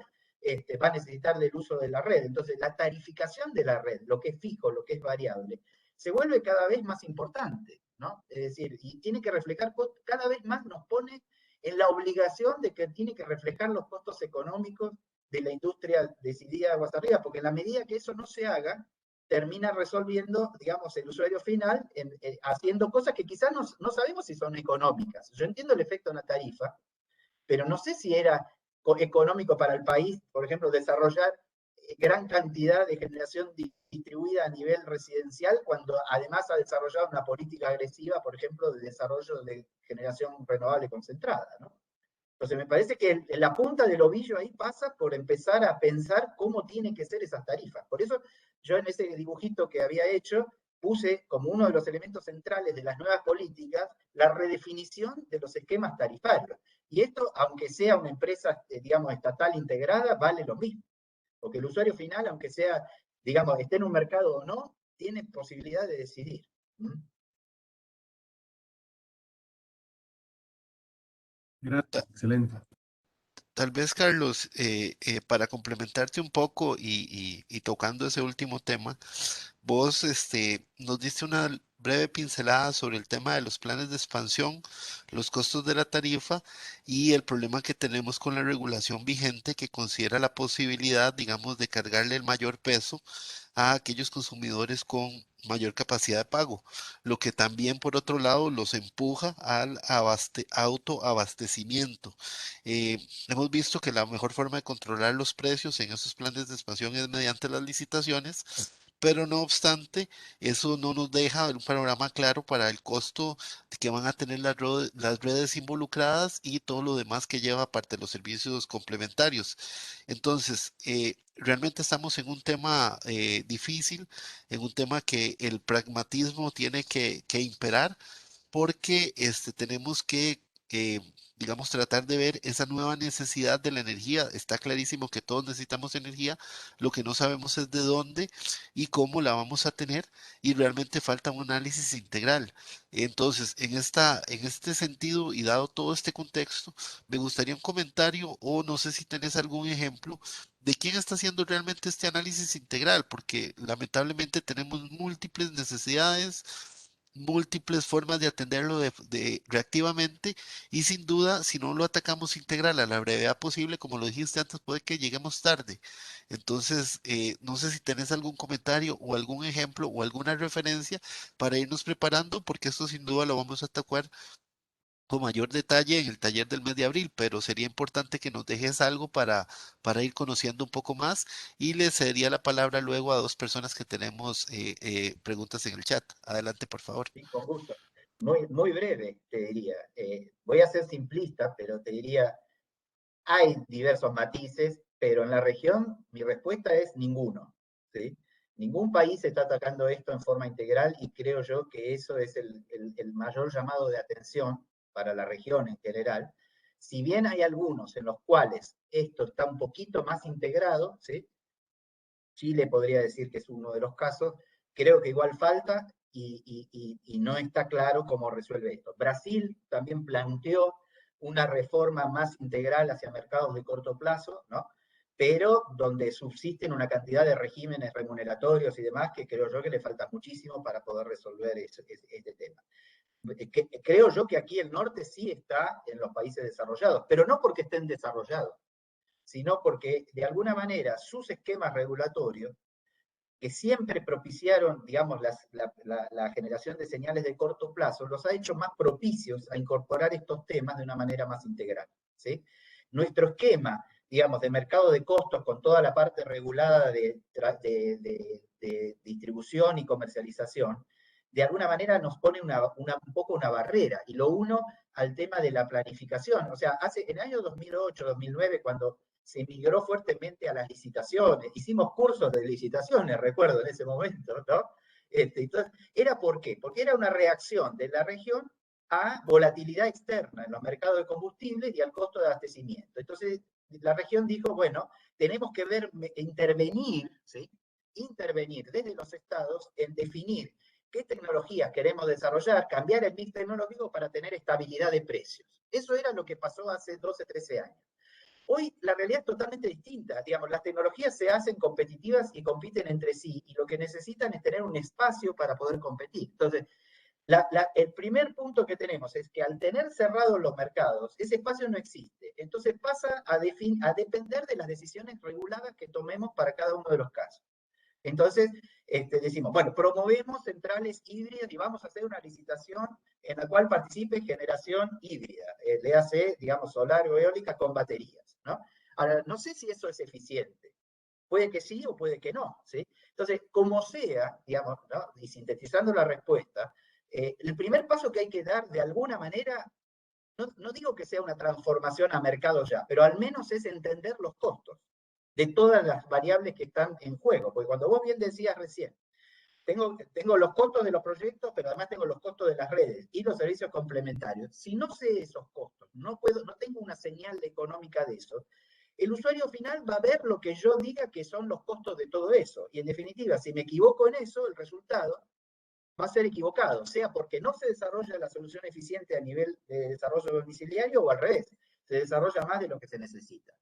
va a necesitar del uso de la red. Entonces, la tarificación de la red, lo que es fijo, lo que es variable, se vuelve cada vez más importante, ¿no? Es decir, y tiene que reflejar, cada vez más nos pone en la obligación de que tiene que reflejar los costos económicos de la industria decidida aguas arriba, porque en la medida que eso no se haga, termina resolviendo, digamos, el usuario final haciendo cosas que quizás no sabemos si son económicas. Yo entiendo el efecto en la tarifa, pero no sé si era económico para el país, por ejemplo, desarrollar gran cantidad de generación distribuida a nivel residencial, cuando además ha desarrollado una política agresiva, por ejemplo, de desarrollo de generación renovable concentrada, ¿no? Entonces me parece que la punta del ovillo ahí pasa por empezar a pensar cómo tienen que ser esas tarifas. Por eso yo en ese dibujito que había hecho puse como uno de los elementos centrales de las nuevas políticas la redefinición de los esquemas tarifarios. Y esto, aunque sea una empresa, digamos, estatal integrada, vale lo mismo. Porque el usuario final, aunque sea, digamos, esté en un mercado o no, tiene posibilidad de decidir. Gracias, excelente. Tal vez, Carlos, para complementarte un poco y tocando ese último tema, vos nos diste una breve pincelada sobre el tema de los planes de expansión, los costos de la tarifa y el problema que tenemos con la regulación vigente que considera la posibilidad, digamos, de cargarle el mayor peso a aquellos consumidores con mayor capacidad de pago, lo que también por otro lado los empuja al autoabastecimiento. Hemos visto que la mejor forma de controlar los precios en esos planes de expansión es mediante las licitaciones, pero no obstante, eso no nos deja un panorama claro para el costo que van a tener las redes involucradas y todo lo demás que lleva aparte de los servicios complementarios. Entonces, realmente estamos en un tema difícil, en un tema que el pragmatismo tiene que imperar porque tenemos que, digamos, tratar de ver esa nueva necesidad de la energía. Está clarísimo que todos necesitamos energía, lo que no sabemos es de dónde y cómo la vamos a tener y realmente falta un análisis integral. Entonces, en este sentido y dado todo este contexto, me gustaría un comentario o no sé si tenés algún ejemplo de quién está haciendo realmente este análisis integral, porque lamentablemente tenemos múltiples necesidades, múltiples formas de atenderlo reactivamente y sin duda, si no lo atacamos integral a la brevedad posible, como lo dijiste antes, puede que lleguemos tarde. Entonces, no sé si tenés algún comentario o algún ejemplo o alguna referencia para irnos preparando, porque esto sin duda lo vamos a atacar con mayor detalle en el taller del mes de abril, pero sería importante que nos dejes algo para ir conociendo un poco más y le cedería la palabra luego a dos personas que tenemos preguntas en el chat. Adelante, por favor. Sí, con gusto. Muy, muy breve, te diría. Voy a ser simplista, pero te diría, hay diversos matices, pero en la región mi respuesta es ninguno. ¿Sí? Ningún país está atacando esto en forma integral y creo yo que eso es el mayor llamado de atención para la región en general. Si bien hay algunos en los cuales esto está un poquito más integrado, ¿sí? Chile podría decir que es uno de los casos, creo que igual falta y no está claro cómo resuelve esto. Brasil también planteó una reforma más integral hacia mercados de corto plazo, ¿no? Pero donde subsisten una cantidad de regímenes remuneratorios y demás que creo yo que le falta muchísimo para poder resolver este tema. Creo yo que aquí el norte sí está en los países desarrollados, pero no porque estén desarrollados, sino porque de alguna manera sus esquemas regulatorios, que siempre propiciaron, digamos, la generación de señales de corto plazo, los ha hecho más propicios a incorporar estos temas de una manera más integral. ¿Sí? Nuestro esquema, digamos, de mercado de costos con toda la parte regulada de distribución y comercialización, de alguna manera nos pone un poco una barrera, y lo uno al tema de la planificación. O sea, en el año 2008, 2009, cuando se migró fuertemente a las licitaciones. Hicimos cursos de licitaciones, recuerdo, en ese momento, ¿no? Entonces, ¿era por qué? Porque era una reacción de la región a volatilidad externa en los mercados de combustibles y al costo de abastecimiento. Entonces, la región dijo, bueno, tenemos que intervenir, ¿sí? Intervenir desde los estados en definir qué tecnologías queremos desarrollar, cambiar el mix tecnológico para tener estabilidad de precios. Eso era lo que pasó hace 12, 13 años. Hoy la realidad es totalmente distinta. Digamos, las tecnologías se hacen competitivas y compiten entre sí, y lo que necesitan es tener un espacio para poder competir. Entonces, el primer punto que tenemos es que al tener cerrados los mercados, ese espacio no existe. Entonces pasa a depender de las decisiones reguladas que tomemos para cada uno de los casos. Entonces, decimos, bueno, promovemos centrales híbridas y vamos a hacer una licitación en la cual participe generación híbrida, le hace, digamos, solar o eólica con baterías, ¿no? Ahora, no sé si eso es eficiente. Puede que sí o puede que no, ¿sí? Entonces, como sea, digamos, ¿no? Y sintetizando la respuesta, el primer paso que hay que dar de alguna manera, no digo que sea una transformación a mercado ya, pero al menos es entender los costos de todas las variables que están en juego. Porque cuando vos bien decías recién, tengo los costos de los proyectos, pero además tengo los costos de las redes y los servicios complementarios. Si no sé esos costos, no tengo una señal económica de eso, el usuario final va a ver lo que yo diga que son los costos de todo eso. Y en definitiva, si me equivoco en eso, el resultado va a ser equivocado, sea porque no se desarrolla la solución eficiente a nivel de desarrollo domiciliario o al revés, se desarrolla más de lo que se necesita.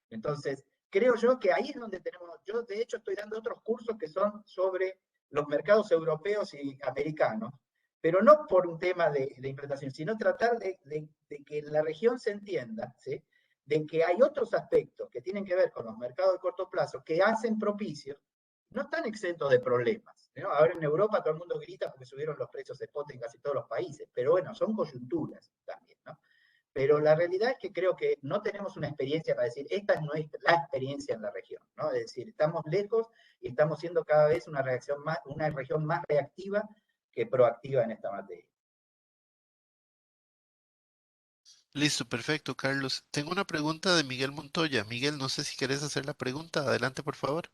Entonces, creo yo que ahí es donde yo de hecho estoy dando otros cursos que son sobre los mercados europeos y americanos, pero no por un tema de implementación, sino tratar de que la región se entienda, ¿sí? De que hay otros aspectos que tienen que ver con los mercados de corto plazo que hacen propicios, no están exentos de problemas, ¿no? Ahora en Europa todo el mundo grita porque subieron los precios spot en casi todos los países, pero bueno, son coyunturas también, ¿no? Pero la realidad es que creo que no tenemos una experiencia para decir, esta es la experiencia en la región, ¿no? Es decir, estamos lejos y estamos siendo cada vez una región más reactiva que proactiva en esta materia. Listo, perfecto, Carlos. Tengo una pregunta de Miguel Montoya. Miguel, no sé si querés hacer la pregunta. Adelante, por favor.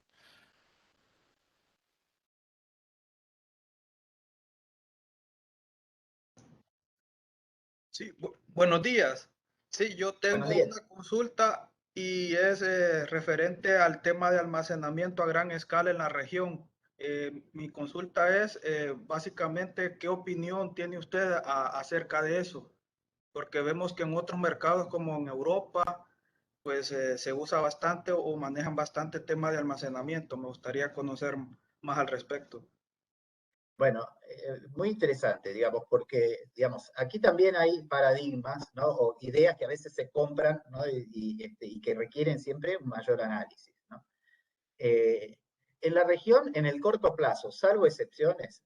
Sí, buenos días. Sí, yo tengo una consulta y es referente al tema de almacenamiento a gran escala en la región. Mi consulta es básicamente qué opinión tiene usted acerca de eso, porque vemos que en otros mercados como en Europa, pues se usa bastante o manejan bastante tema de almacenamiento. Me gustaría conocer más al respecto. Bueno, muy interesante, digamos, porque, digamos, aquí también hay paradigmas, ¿no? O ideas que a veces se compran, ¿no? Y que requieren siempre un mayor análisis, ¿no? En la región, en el corto plazo, salvo excepciones,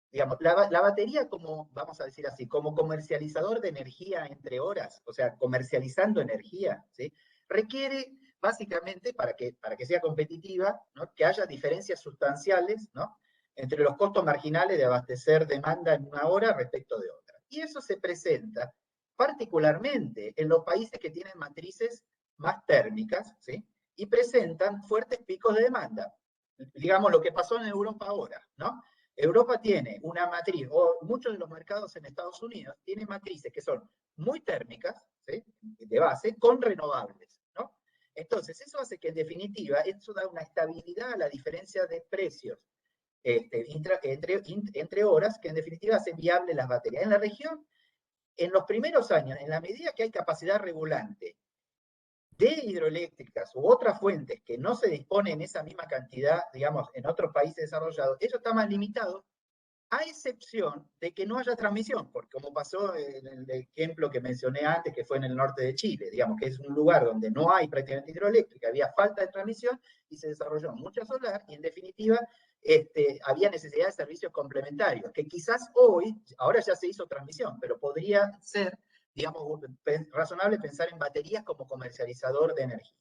digamos, la batería como, vamos a decir así, como comercializador de energía entre horas, o sea, comercializando energía, ¿sí? Requiere básicamente, para que sea competitiva, ¿no? Que haya diferencias sustanciales, ¿no? Entre los costos marginales de abastecer demanda en una hora respecto de otra. Y eso se presenta particularmente en los países que tienen matrices más térmicas, ¿sí? Y presentan fuertes picos de demanda. Digamos lo que pasó en Europa ahora, ¿no? Europa tiene una matriz, o muchos de los mercados en Estados Unidos tienen matrices que son muy térmicas, ¿sí? De base, con renovables, ¿no? Entonces, eso hace que en definitiva, eso da una estabilidad a la diferencia de precios entre horas, que en definitiva hace viable las baterías. En la región, en los primeros años, en la medida que hay capacidad regulante de hidroeléctricas u otras fuentes que no se disponen en esa misma cantidad, digamos, en otros países desarrollados, eso está más limitado, a excepción de que no haya transmisión, porque como pasó en el ejemplo que mencioné antes, que fue en el norte de Chile, digamos que es un lugar donde no hay prácticamente hidroeléctrica, había falta de transmisión y se desarrolló mucha solar y en definitiva había necesidad de servicios complementarios, que quizás hoy, ahora ya se hizo transmisión, pero podría ser, digamos, razonable pensar en baterías como comercializador de energía.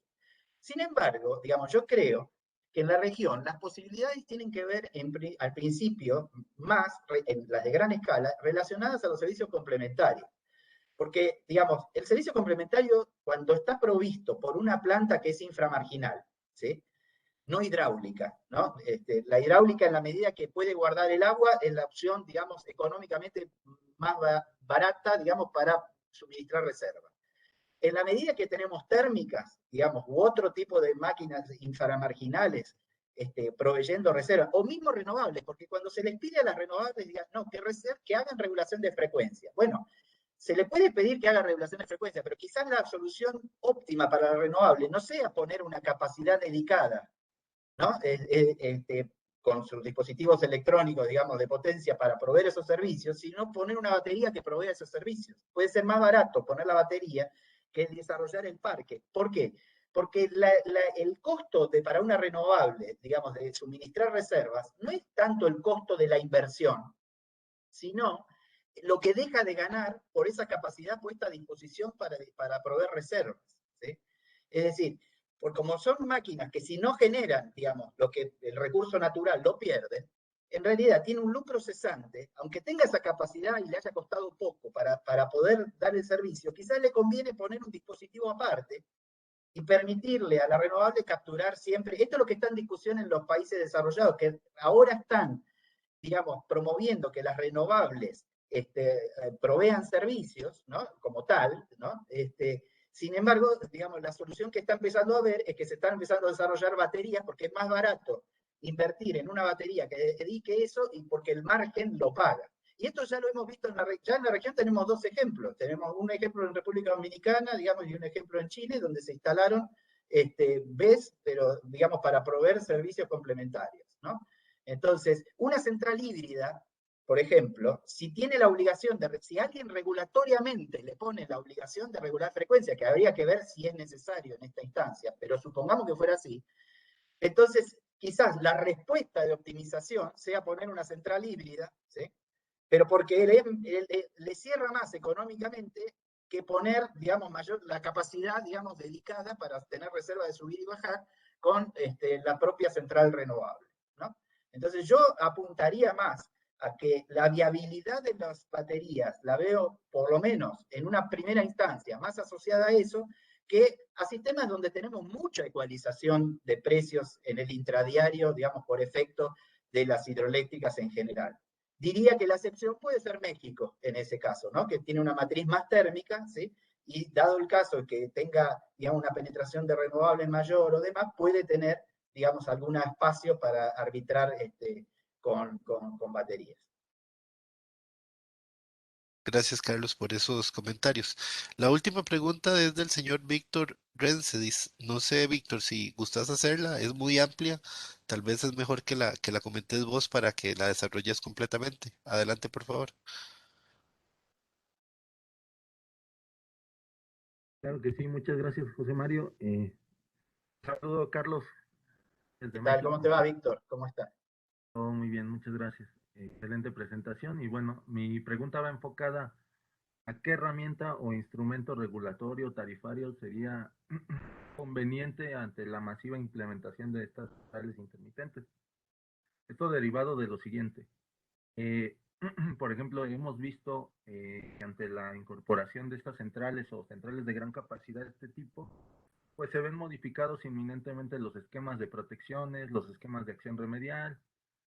Sin embargo, digamos, yo creo que en la región las posibilidades tienen que ver al principio más en las de gran escala relacionadas a los servicios complementarios. Porque, digamos, el servicio complementario cuando está provisto por una planta que es inframarginal, ¿sí? No hidráulica, ¿no? La hidráulica en la medida que puede guardar el agua es la opción, digamos, económicamente más barata, digamos, para suministrar reservas. En la medida que tenemos térmicas, digamos, u otro tipo de máquinas inframarginales proveyendo reservas, o mismo renovables, porque cuando se les pide a las renovables, digan, no, que hagan regulación de frecuencia. Bueno, se le puede pedir que haga regulación de frecuencia, pero quizás la solución óptima para la renovable no sea poner una capacidad dedicada, ¿no? Con sus dispositivos electrónicos, digamos, de potencia para proveer esos servicios, sino poner una batería que provea esos servicios. Puede ser más barato poner la batería que desarrollar el parque. ¿Por qué? Porque el costo para una renovable, digamos, de suministrar reservas, no es tanto el costo de la inversión, sino lo que deja de ganar por esa capacidad puesta a disposición para proveer reservas, ¿sí? Es decir, porque como son máquinas que si no generan, digamos, lo que el recurso natural lo pierden, en realidad tiene un lucro cesante, aunque tenga esa capacidad y le haya costado poco para poder dar el servicio, quizás le conviene poner un dispositivo aparte y permitirle a la renovable capturar siempre, esto es lo que está en discusión en los países desarrollados, que ahora están, digamos, promoviendo que las renovables provean servicios, ¿no? Como tal, ¿no? Sin embargo, digamos, la solución que está empezando a haber es que se están empezando a desarrollar baterías porque es más barato invertir en una batería que dedique eso y porque el margen lo paga. Y esto ya lo hemos visto ya en la región tenemos dos ejemplos. Tenemos un ejemplo en República Dominicana, digamos, y un ejemplo en Chile, donde se instalaron BES, pero digamos para proveer servicios complementarios, ¿no? Entonces, una central híbrida, por ejemplo, si tiene la obligación si alguien regulatoriamente le pone la obligación de regular frecuencia, que habría que ver si es necesario en esta instancia, pero supongamos que fuera así, entonces quizás la respuesta de optimización sea poner una central híbrida, ¿sí? Pero porque le cierra más económicamente que poner, digamos, la capacidad, digamos, dedicada para tener reserva de subir y bajar con la propia central renovable, ¿no? Entonces yo apuntaría más a que la viabilidad de las baterías la veo, por lo menos en una primera instancia, más asociada a eso, que a sistemas donde tenemos mucha ecualización de precios en el intradiario, digamos, por efecto de las hidroeléctricas en general. Diría que la excepción puede ser México en ese caso, ¿no? Que tiene una matriz más térmica, ¿sí? Y dado el caso de que tenga, digamos, una penetración de renovables mayor o demás, puede tener, digamos, algún espacio para arbitrar con baterías. Gracias, Carlos, por esos comentarios. La última pregunta es del señor Víctor Rencedis. No sé, Víctor, si gustas hacerla, es muy amplia. Tal vez es mejor que la comentes vos para que la desarrolles completamente. Adelante, por favor. Claro que sí, muchas gracias, José Mario. Saludo, Carlos, desde ¿Qué tal? México. ¿Cómo te va, Víctor? ¿Cómo estás? Todo muy bien, muchas gracias. Excelente presentación. Y bueno, mi pregunta va enfocada a qué herramienta o instrumento regulatorio tarifario sería conveniente ante la masiva implementación de estas centrales intermitentes. Esto derivado de lo siguiente. Por ejemplo, hemos visto que ante la incorporación de estas centrales o centrales de gran capacidad de este tipo, pues se ven modificados inminentemente los esquemas de protecciones, los esquemas de acción remedial.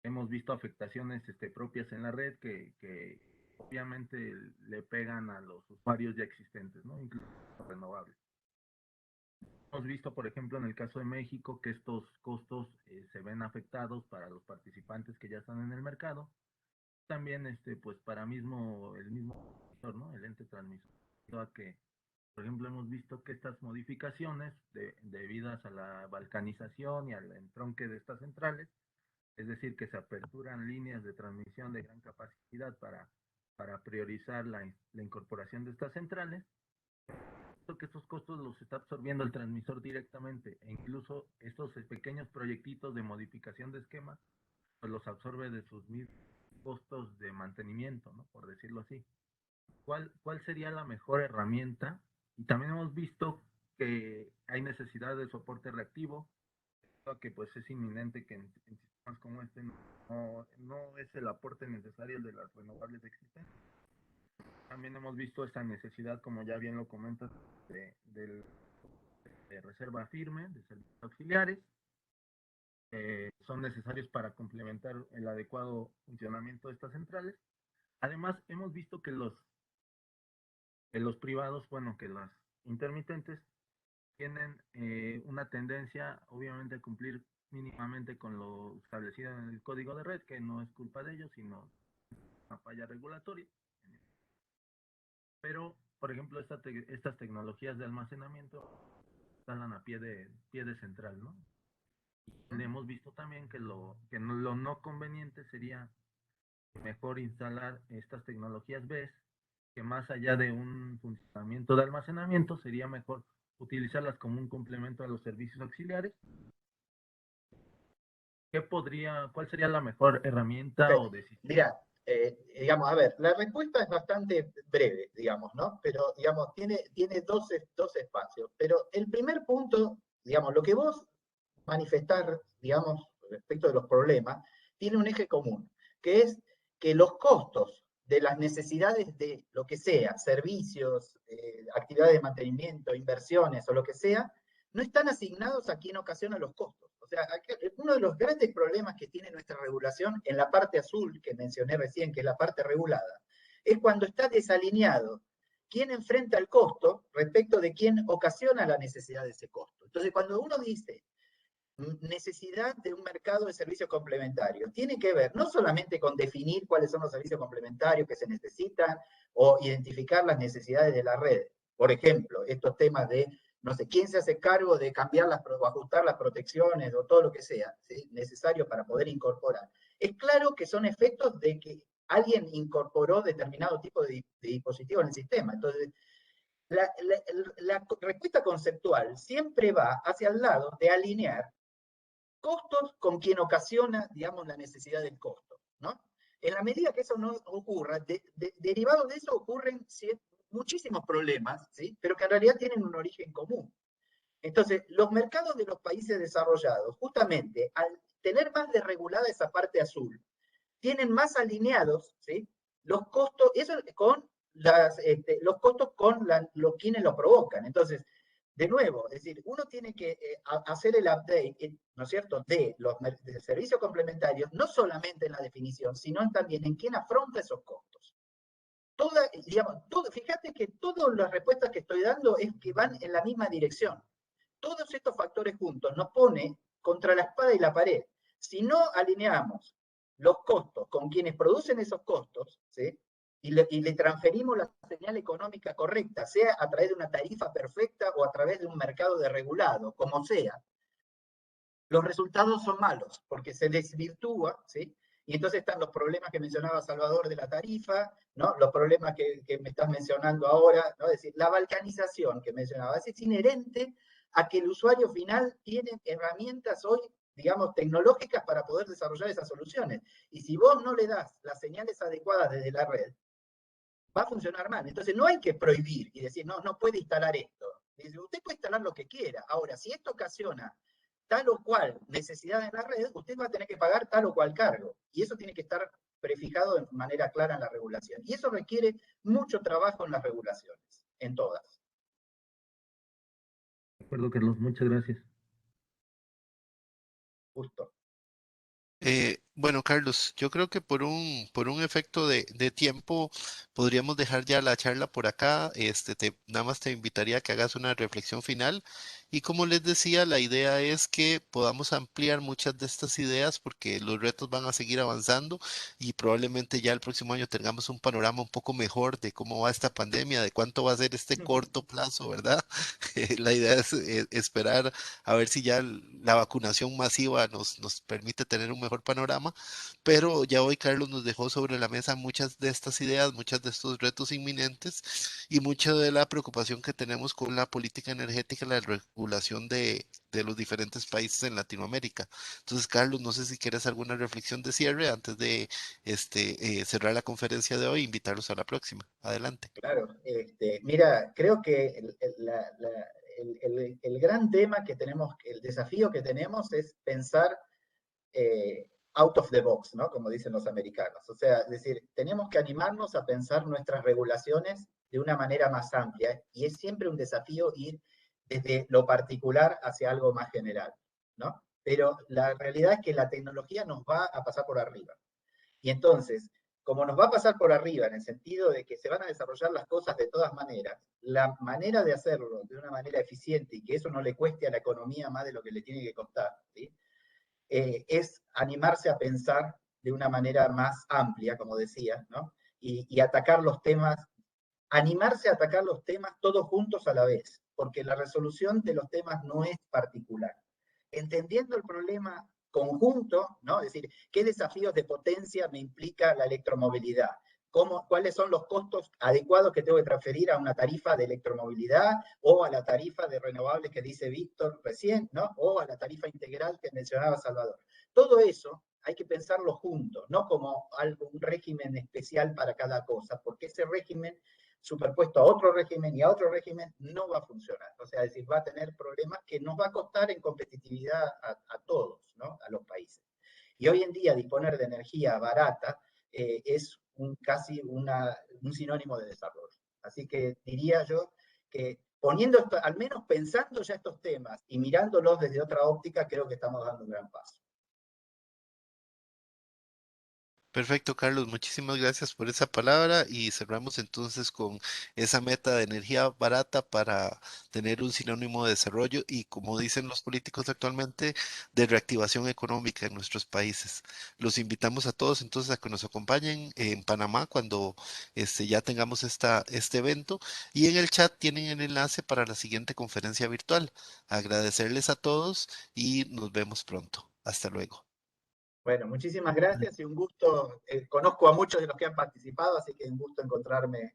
Hemos visto afectaciones propias en la red que obviamente le pegan a los usuarios ya existentes, ¿no? Incluso renovables. Hemos visto, por ejemplo, en el caso de México, que estos costos se ven afectados para los participantes que ya están en el mercado. También, pues para el mismo, ¿no? El ente transmisor. A que, por ejemplo, hemos visto que estas modificaciones debidas a la balcanización y al entronque de estas centrales, es decir, que se aperturan líneas de transmisión de gran capacidad para priorizar la incorporación de estas centrales, que estos costos los está absorbiendo el transmisor directamente, e incluso estos pequeños proyectitos de modificación de esquema, pues los absorbe de sus mismos costos de mantenimiento, ¿no? Por decirlo así. ¿Cuál sería la mejor herramienta? Y también hemos visto que hay necesidad de soporte reactivo, que pues es inminente que en sistemas como este no es el aporte necesario de las renovables existentes. También hemos visto esta necesidad, como ya bien lo comentas, de reserva firme, de servicios auxiliares, son necesarios para complementar el adecuado funcionamiento de estas centrales. Además, hemos visto que los privados, bueno, que las intermitentes tienen una tendencia, obviamente, a cumplir mínimamente con lo establecido en el código de red, que no es culpa de ellos, sino una falla regulatoria. Pero, por ejemplo, estas tecnologías de almacenamiento instalan a pie de central, ¿no? Y hemos visto también que lo no conveniente sería mejor instalar estas tecnologías BESS, que más allá de un funcionamiento de almacenamiento, sería mejor utilizarlas como un complemento a los servicios auxiliares. ¿Cuál sería la mejor herramienta o decisión? Mira, digamos, a ver, la respuesta es bastante breve, digamos, ¿no? Pero, digamos, tiene dos espacios. Pero el primer punto, digamos, lo que vos manifestar, digamos, respecto de los problemas, tiene un eje común, que es que los costos de las necesidades de lo que sea, servicios, actividades de mantenimiento, inversiones o lo que sea, no están asignados a quien ocasiona los costos. O sea, uno de los grandes problemas que tiene nuestra regulación en la parte azul, que mencioné recién, que es la parte regulada, es cuando está desalineado quién enfrenta el costo respecto de quién ocasiona la necesidad de ese costo. Entonces, cuando uno dice necesidad de un mercado de servicios complementarios, tiene que ver no solamente con definir cuáles son los servicios complementarios que se necesitan o identificar las necesidades de la red. Por ejemplo, estos temas de, no sé, quién se hace cargo de cambiar o ajustar las protecciones o todo lo que sea, ¿sí?, necesario para poder incorporar. Es claro que son efectos de que alguien incorporó determinado tipo de dispositivo en el sistema. Entonces, la respuesta conceptual siempre va hacia el lado de alinear costos con quien ocasiona, digamos, la necesidad del costo, ¿no? En la medida que eso no ocurra, derivado de eso ocurren muchísimos problemas, ¿sí?, pero que en realidad tienen un origen común. Entonces, los mercados de los países desarrollados, justamente, al tener más desregulada esa parte azul, tienen más alineados, ¿sí?, los costos, eso con los costos con quienes lo provocan. Entonces, de nuevo, es decir, uno tiene que hacer el update, ¿no es cierto?, de los servicios complementarios, no solamente en la definición, sino también en quién afronta esos costos. Fíjate que todas las respuestas que estoy dando es que van en la misma dirección. Todos estos factores juntos nos pone contra la espada y la pared. Si no alineamos los costos con quienes producen esos costos, ¿sí?, y le transferimos la señal económica correcta, sea a través de una tarifa perfecta o a través de un mercado desregulado, como sea, los resultados son malos, porque se desvirtúa, ¿sí? Y entonces están los problemas que mencionaba Salvador de la tarifa, ¿no?, los problemas que me estás mencionando ahora, ¿no?, es decir, la balcanización que mencionaba, es inherente a que el usuario final tiene herramientas hoy, digamos, tecnológicas para poder desarrollar esas soluciones. Y si vos no le das las señales adecuadas desde la red, va a funcionar mal. Entonces no hay que prohibir y decir, no, no puede instalar esto. Dice, usted puede instalar lo que quiera. Ahora, si esto ocasiona tal o cual necesidad en la red, usted va a tener que pagar tal o cual cargo. Y eso tiene que estar prefijado de manera clara en la regulación. Y eso requiere mucho trabajo en las regulaciones, en todas. De acuerdo, Carlos. Muchas gracias. Justo. Bueno, Carlos, yo creo que por un efecto de tiempo podríamos dejar ya la charla por acá. Nada más te invitaría a que hagas una reflexión final. Y como les decía, la idea es que podamos ampliar muchas de estas ideas porque los retos van a seguir avanzando y probablemente ya el próximo año tengamos un panorama un poco mejor de cómo va esta pandemia, de cuánto va a ser este corto plazo, ¿verdad? La idea es esperar a ver si ya la vacunación masiva nos permite tener un mejor panorama, pero ya hoy Carlos nos dejó sobre la mesa muchas de estas ideas, muchos de estos retos inminentes y mucha de la preocupación que tenemos con la política energética y la regulación de los diferentes países en Latinoamérica. Entonces, Carlos, no sé si quieres alguna reflexión de cierre antes de cerrar la conferencia de hoy e invitarlos a la próxima. Adelante. Claro, mira, creo que el gran tema que tenemos, el desafío que tenemos es pensar out of the box, ¿no?, como dicen los americanos. O sea, es decir, tenemos que animarnos a pensar nuestras regulaciones de una manera más amplia y es siempre un desafío ir desde lo particular hacia algo más general, ¿no? Pero la realidad es que la tecnología nos va a pasar por arriba. Y entonces, como nos va a pasar por arriba, en el sentido de que se van a desarrollar las cosas de todas maneras, la manera de hacerlo de una manera eficiente y que eso no le cueste a la economía más de lo que le tiene que costar, ¿sí?, es animarse a pensar de una manera más amplia, como decía, ¿no?, y atacar los temas, animarse a atacar los temas todos juntos a la vez, porque la resolución de los temas no es particular. Entendiendo el problema conjunto, ¿no?, es decir, ¿qué desafíos de potencia me implica la electromovilidad? ¿Cuáles son los costos adecuados que tengo que transferir a una tarifa de electromovilidad o a la tarifa de renovables que dice Víctor recién, ¿no?, o a la tarifa integral que mencionaba Salvador? Todo eso hay que pensarlo juntos, no como un régimen especial para cada cosa, porque ese régimen superpuesto a otro régimen y a otro régimen no va a funcionar. O sea, es decir, va a tener problemas que nos va a costar en competitividad a todos, ¿no?, a los países. Y hoy en día disponer de energía barata es casi un sinónimo de desarrollo. Así que diría yo que al menos pensando ya estos temas y mirándolos desde otra óptica, creo que estamos dando un gran paso. Perfecto, Carlos, muchísimas gracias por esa palabra y cerramos entonces con esa meta de energía barata para tener un sinónimo de desarrollo y, como dicen los políticos actualmente, de reactivación económica en nuestros países. Los invitamos a todos entonces a que nos acompañen en Panamá cuando ya tengamos este evento, y en el chat tienen el enlace para la siguiente conferencia virtual. Agradecerles a todos y nos vemos pronto. Hasta luego. Bueno, muchísimas gracias y un gusto. Conozco a muchos de los que han participado, así que un gusto encontrarme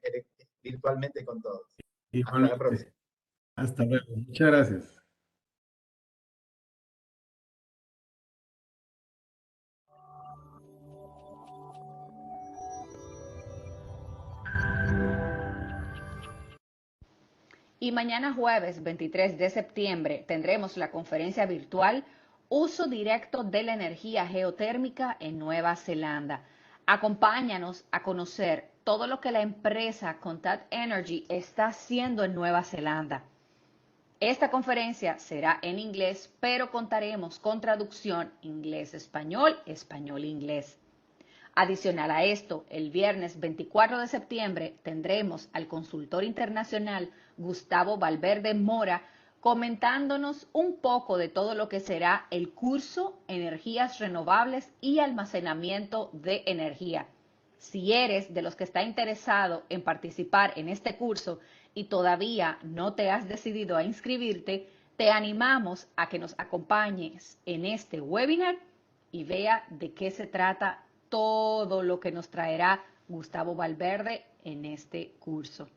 virtualmente con todos. Hasta la próxima. Igualmente. Hasta luego. Muchas gracias. Y mañana jueves 23 de septiembre tendremos la conferencia virtual Uso directo de la energía geotérmica en Nueva Zelanda. Acompáñanos a conocer todo lo que la empresa Contact Energy está haciendo en Nueva Zelanda. Esta conferencia será en inglés, pero contaremos con traducción inglés-español, español-inglés. Adicional a esto, el viernes 24 de septiembre tendremos al consultor internacional Gustavo Valverde Mora comentándonos un poco de todo lo que será el curso Energías Renovables y Almacenamiento de Energía. Si eres de los que está interesado en participar en este curso y todavía no te has decidido a inscribirte, te animamos a que nos acompañes en este webinar y vea de qué se trata todo lo que nos traerá Gustavo Valverde en este curso.